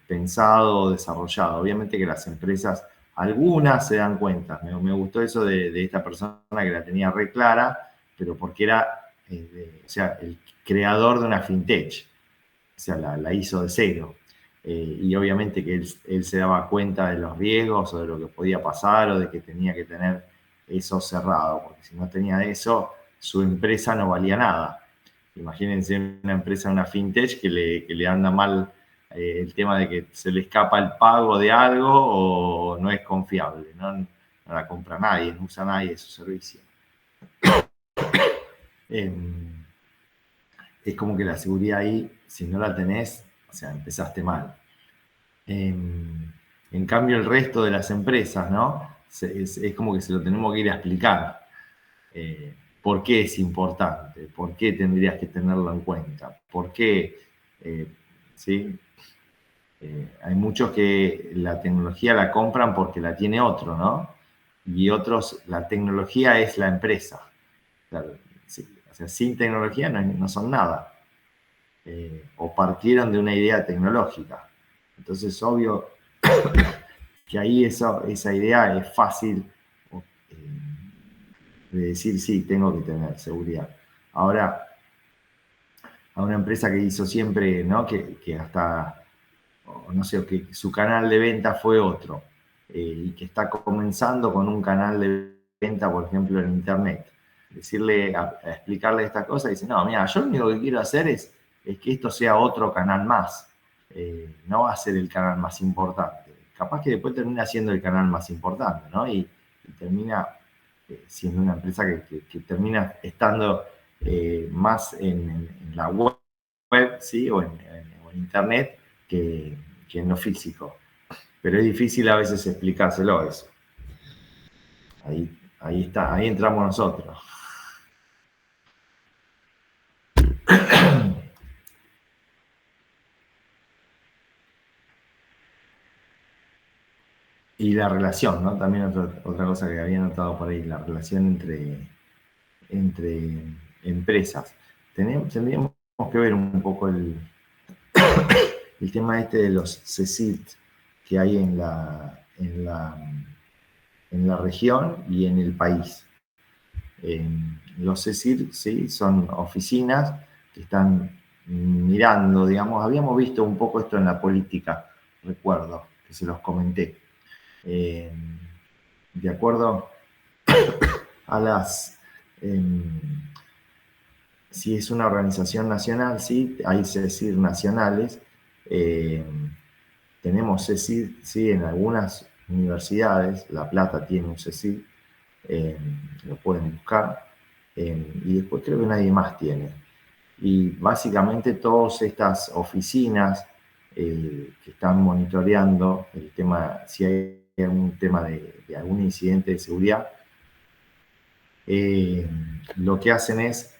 pensado o desarrollado. Obviamente que las empresas, algunas se dan cuenta. Me gustó eso de esta persona que la tenía re clara, pero porque era, o sea, el creador de una fintech. O sea, la hizo de cero. Y obviamente que él se daba cuenta de los riesgos o de lo que podía pasar o de que tenía que tener eso cerrado, porque si no tenía eso, su empresa no valía nada. Imagínense una empresa, una fintech que le anda mal el tema de que se le escapa el pago de algo o no es confiable, no la compra nadie, no usa nadie su servicio. Es como que la seguridad ahí, si no la tenés, o sea, empezaste mal. En cambio, el resto de las empresas, ¿no? Es como que se lo tenemos que ir a explicar. ¿Por qué es importante? ¿Por qué tendrías que tenerlo en cuenta? ¿Por qué? ¿Sí? Hay muchos que la tecnología la compran porque la tiene otro, ¿no? Y otros, la tecnología es la empresa. Claro, sí, o sea, sin tecnología no son nada. O partieron de una idea tecnológica. Entonces, obvio que ahí esa idea es fácil de decir, sí, tengo que tener seguridad. Ahora, a una empresa que hizo siempre, ¿no? Que hasta, no sé, que su canal de venta fue otro, y que está comenzando con un canal de venta, por ejemplo, en Internet. Decirle, a explicarle estas cosas, y dice, no, mira, yo lo único que quiero hacer es que esto sea otro canal más. No va a ser el canal más importante. Capaz que después termina siendo el canal más importante, ¿no? Y termina siendo una empresa que termina estando más en la web, ¿sí? O en Internet que en lo físico. Pero es difícil a veces explicárselo eso. Ahí está, ahí entramos nosotros. Y la relación, ¿no? También otra cosa que había notado por ahí, la relación entre empresas. Tendríamos que ver un poco el tema este de los CECIT que hay en la región y en el país. Los CECIT, ¿sí? Son oficinas que están mirando, digamos, habíamos visto un poco esto en la política, recuerdo, que se los comenté. De acuerdo a las... si es una organización nacional, sí, hay CECIR nacionales. Tenemos CECIR, sí, en algunas universidades. La Plata tiene un CECIR, lo pueden buscar. Y después creo que nadie más tiene. Y básicamente todas estas oficinas que están monitoreando el tema, si hay algún tema de algún incidente de seguridad, lo que hacen es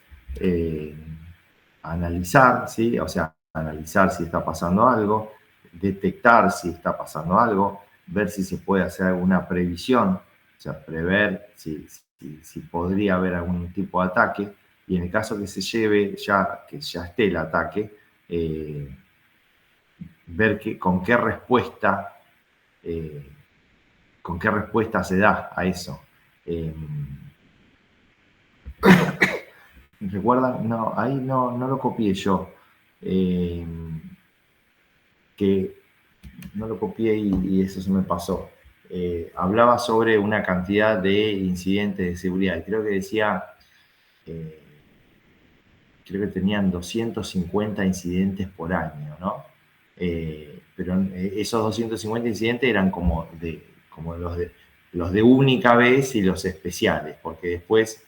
analizar, ¿sí? O sea, analizar si está pasando algo, detectar si está pasando algo, ver si se puede hacer alguna previsión, o sea, prever si podría haber algún tipo de ataque, y en el caso que se lleve, que ya esté el ataque, ver con qué respuesta con qué respuesta se da a eso. ¿Recuerdan? No, ahí no lo copié yo. Que no lo copié y eso se me pasó. Hablaba sobre una cantidad de incidentes de seguridad. Y creo que decía, creo que tenían 250 incidentes por año, ¿no? Pero esos 250 incidentes eran como los de única vez y los especiales, porque después,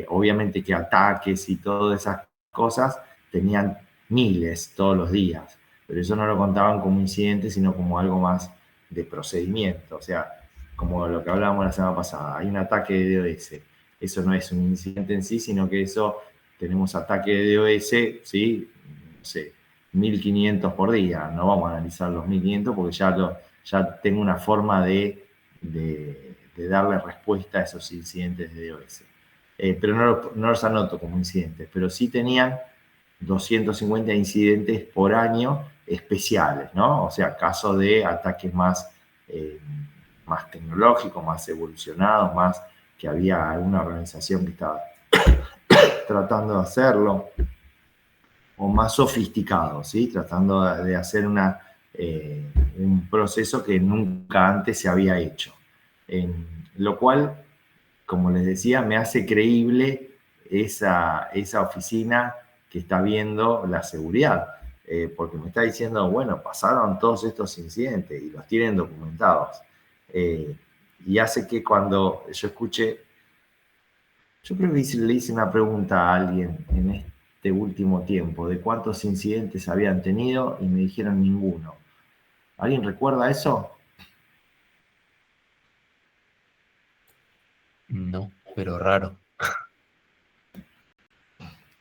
obviamente que ataques y todas esas cosas tenían miles todos los días, pero eso no lo contaban como incidente, sino como algo más de procedimiento, o sea, como lo que hablábamos la semana pasada, hay un ataque de DOS, eso no es un incidente en sí, sino que eso, tenemos ataque de DOS, ¿sí? No sé, 1500 por día, no vamos a analizar los 1500 porque ya tengo una forma de darle respuesta a esos incidentes de DOS. Pero no los anoto como incidentes, pero sí tenían 250 incidentes por año especiales, ¿no? O sea, casos de ataques más tecnológicos, más evolucionados, más que había alguna organización que estaba tratando de hacerlo, o más sofisticado, ¿sí? Tratando de hacer un proceso que nunca antes se había hecho. Lo cual, como les decía, me hace creíble esa oficina que está viendo la seguridad, porque me está diciendo, bueno, pasaron todos estos incidentes y los tienen documentados. Y hace que cuando yo escuche, yo creo que le hice una pregunta a alguien en este último tiempo, de cuántos incidentes habían tenido, y me dijeron ninguno. ¿Alguien recuerda eso? No, pero raro.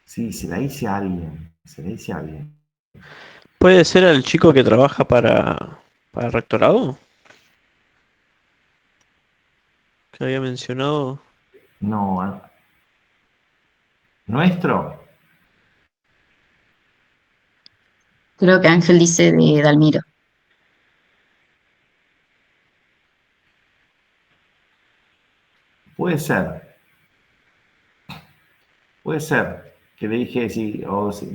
Sí, se la hice a alguien. Se la hice a alguien. ¿Puede ser el chico que trabaja para el rectorado? Que había mencionado. No. ¿Nuestro? Creo que Ángel dice de Dalmiro. Puede ser. Puede ser que le dije sí,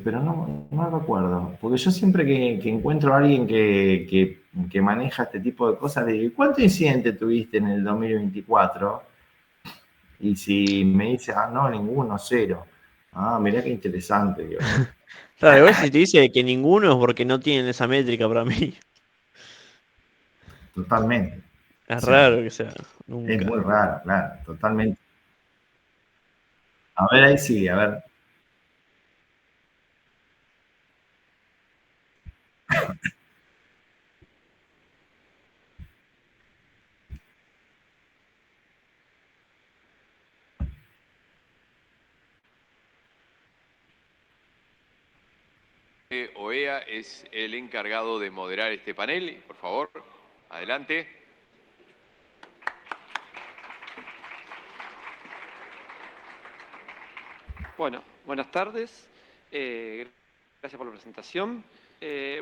pero no recuerdo. Porque yo siempre que encuentro a alguien que maneja este tipo de cosas, le digo, ¿cuántos incidentes tuviste en el 2024? Y si me dice, no, ninguno, cero. Mirá qué interesante. Digo. Claro, igual si te dice que ninguno es porque no tienen esa métrica para mí. Totalmente. Es raro que sea, nunca. Es muy raro, claro, totalmente. A ver, ahí sí, a ver. OEA es el encargado de moderar este panel. Por favor, adelante. Bueno, buenas tardes. Gracias por la presentación.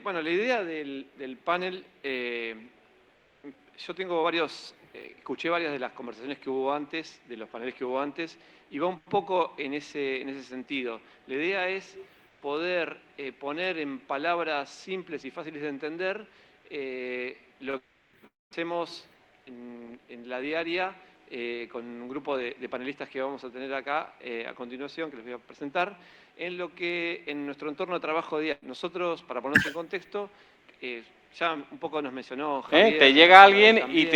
Bueno, la idea del panel, yo tengo escuché varias de las conversaciones que hubo antes, de los paneles que hubo antes, y va un poco en ese sentido. La idea es poder poner en palabras simples y fáciles de entender lo que hacemos en la diaria con un grupo de panelistas que vamos a tener acá a continuación, que les voy a presentar, en nuestro entorno de trabajo diario. Nosotros, para ponernos en contexto, ya un poco nos mencionó Javier. Te llega alguien y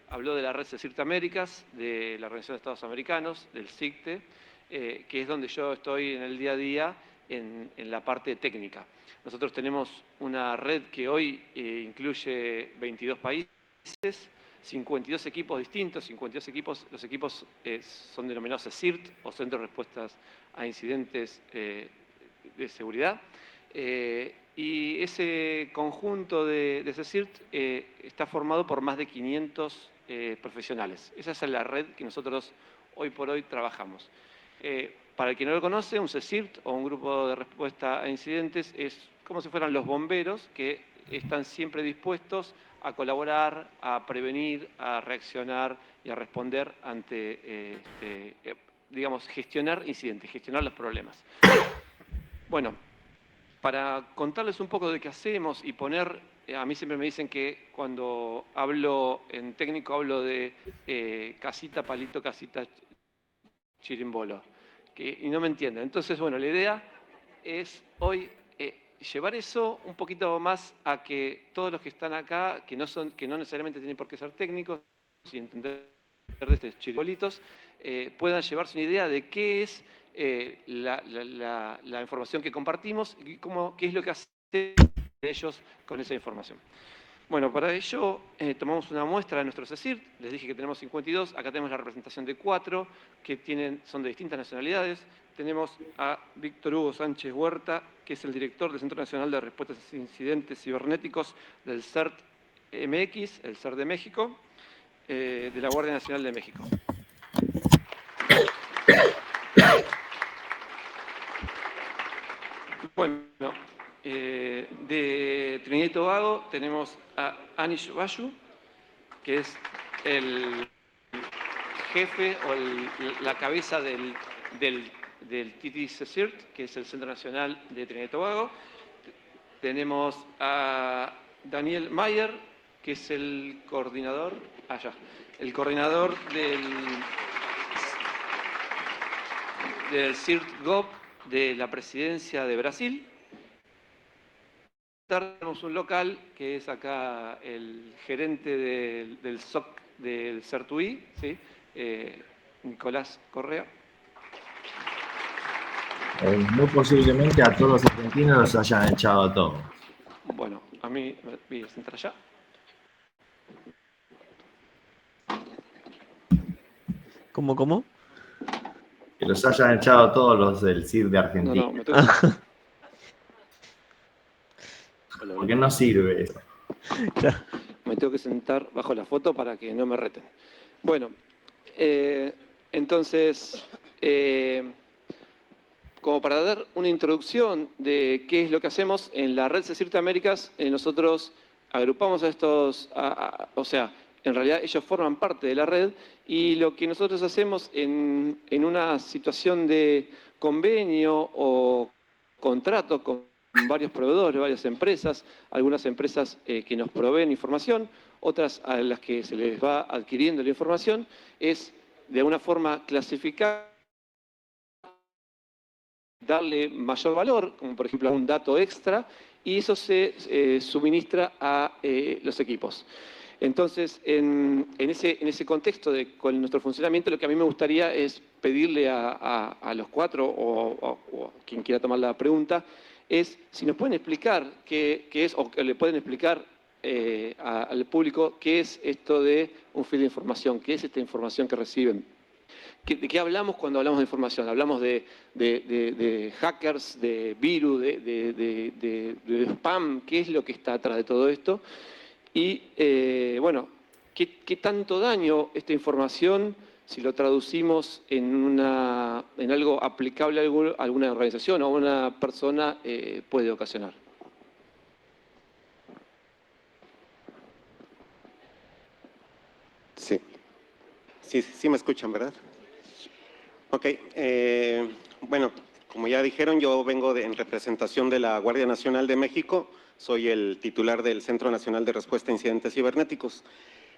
habló de la red CIRT Américas, de la Organización de Estados Americanos, del CICTE, que es donde yo estoy en el día a día en la parte técnica. Nosotros tenemos una red que hoy incluye 22 países, 52 equipos distintos, 52 equipos, los equipos son denominados CSIRT o Centros de Respuestas a Incidentes de Seguridad. Y ese conjunto de CSIRT está formado por más de 500 profesionales. Esa es la red que nosotros hoy por hoy trabajamos. Para el que no lo conoce, un CSIRT o un grupo de respuesta a incidentes es como si fueran los bomberos que están siempre dispuestos a colaborar, a prevenir, a reaccionar y a responder ante, digamos, gestionar incidentes, gestionar los problemas. Bueno, para contarles un poco de qué hacemos y poner, a mí siempre me dicen que cuando hablo en técnico hablo de casita, palito, casita, chirimbolo, y no me entienden. Entonces, bueno, la idea es hoy llevar eso un poquito más a que todos los que están acá, que no necesariamente tienen por qué ser técnicos, y entender de estos chirimbolitos, puedan llevarse una idea de qué es la información que compartimos y qué es lo que hacen ellos con esa información. Bueno, para ello tomamos una muestra de nuestro CECIRT. Les dije que tenemos 52, acá tenemos la representación de 4 que son de distintas nacionalidades. Tenemos a Víctor Hugo Sánchez Huerta, que es el director del Centro Nacional de Respuestas a Incidentes Cibernéticos del CERT MX, el CERT de México, de la Guardia Nacional de México. Bueno, de Trinidad y Tobago tenemos a Anish Bayu, que es el jefe o la cabeza del TT CECIRT, que es el Centro Nacional de Trinidad y Tobago. Tenemos a Daniel Mayer, que es el coordinador, el coordinador del CIRT-GOV de la Presidencia de Brasil. Tenemos un local que es acá el gerente del SOC del CERT-UI, ¿sí? Nicolás Correa. Muy posiblemente a todos los argentinos los hayan echado a todos. Bueno, a mí me voy a sentar allá. ¿Cómo? Que los hayan echado a todos los del CIR de Argentina. No, me toca. Porque no sirve eso. Me tengo que sentar bajo la foto para que no me reten. Bueno, entonces, como para dar una introducción de qué es lo que hacemos, en la red CECIRT Américas nosotros agrupamos a estos, o sea, en realidad ellos forman parte de la red y lo que nosotros hacemos en una situación de convenio o contrato con varios proveedores, varias empresas, algunas empresas que nos proveen información, otras a las que se les va adquiriendo la información, es de alguna forma clasificar, darle mayor valor, como por ejemplo un dato extra, y eso se suministra a los equipos. Entonces, en ese contexto con nuestro funcionamiento, lo que a mí me gustaría es pedirle a los 4 o quien quiera tomar la pregunta, es si nos pueden explicar qué es, o que le pueden explicar al público qué es esto de un feed de información, qué es esta información que reciben. ¿De qué hablamos cuando hablamos de información? Hablamos de hackers, de virus, de spam, ¿qué es lo que está atrás de todo esto? Y, bueno, ¿qué tanto daño esta información, si lo traducimos en algo aplicable a alguna organización o a una persona, puede ocasionar? Sí me escuchan, ¿verdad? Ok, bueno, como ya dijeron, yo vengo en representación de la Guardia Nacional de México, soy el titular del Centro Nacional de Respuesta a Incidentes Cibernéticos.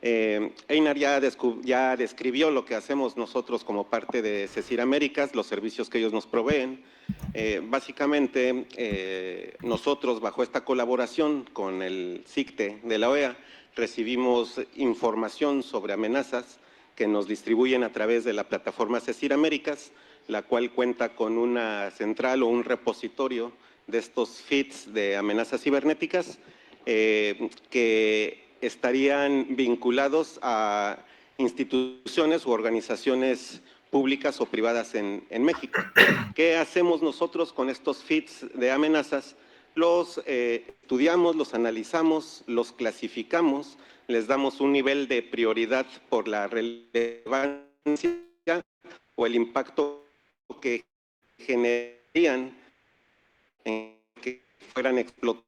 Einar ya describió lo que hacemos nosotros como parte de CECIR Américas, los servicios que ellos nos proveen. Básicamente, nosotros bajo esta colaboración con el CICTE de la OEA recibimos información sobre amenazas que nos distribuyen a través de la plataforma CECIR Américas, la cual cuenta con una central o un repositorio de estos feeds de amenazas cibernéticas que estarían vinculados a instituciones u organizaciones públicas o privadas en México. ¿Qué hacemos nosotros con estos feeds de amenazas? Los estudiamos, los analizamos, los clasificamos, les damos un nivel de prioridad por la relevancia o el impacto que generarían en que fueran explotados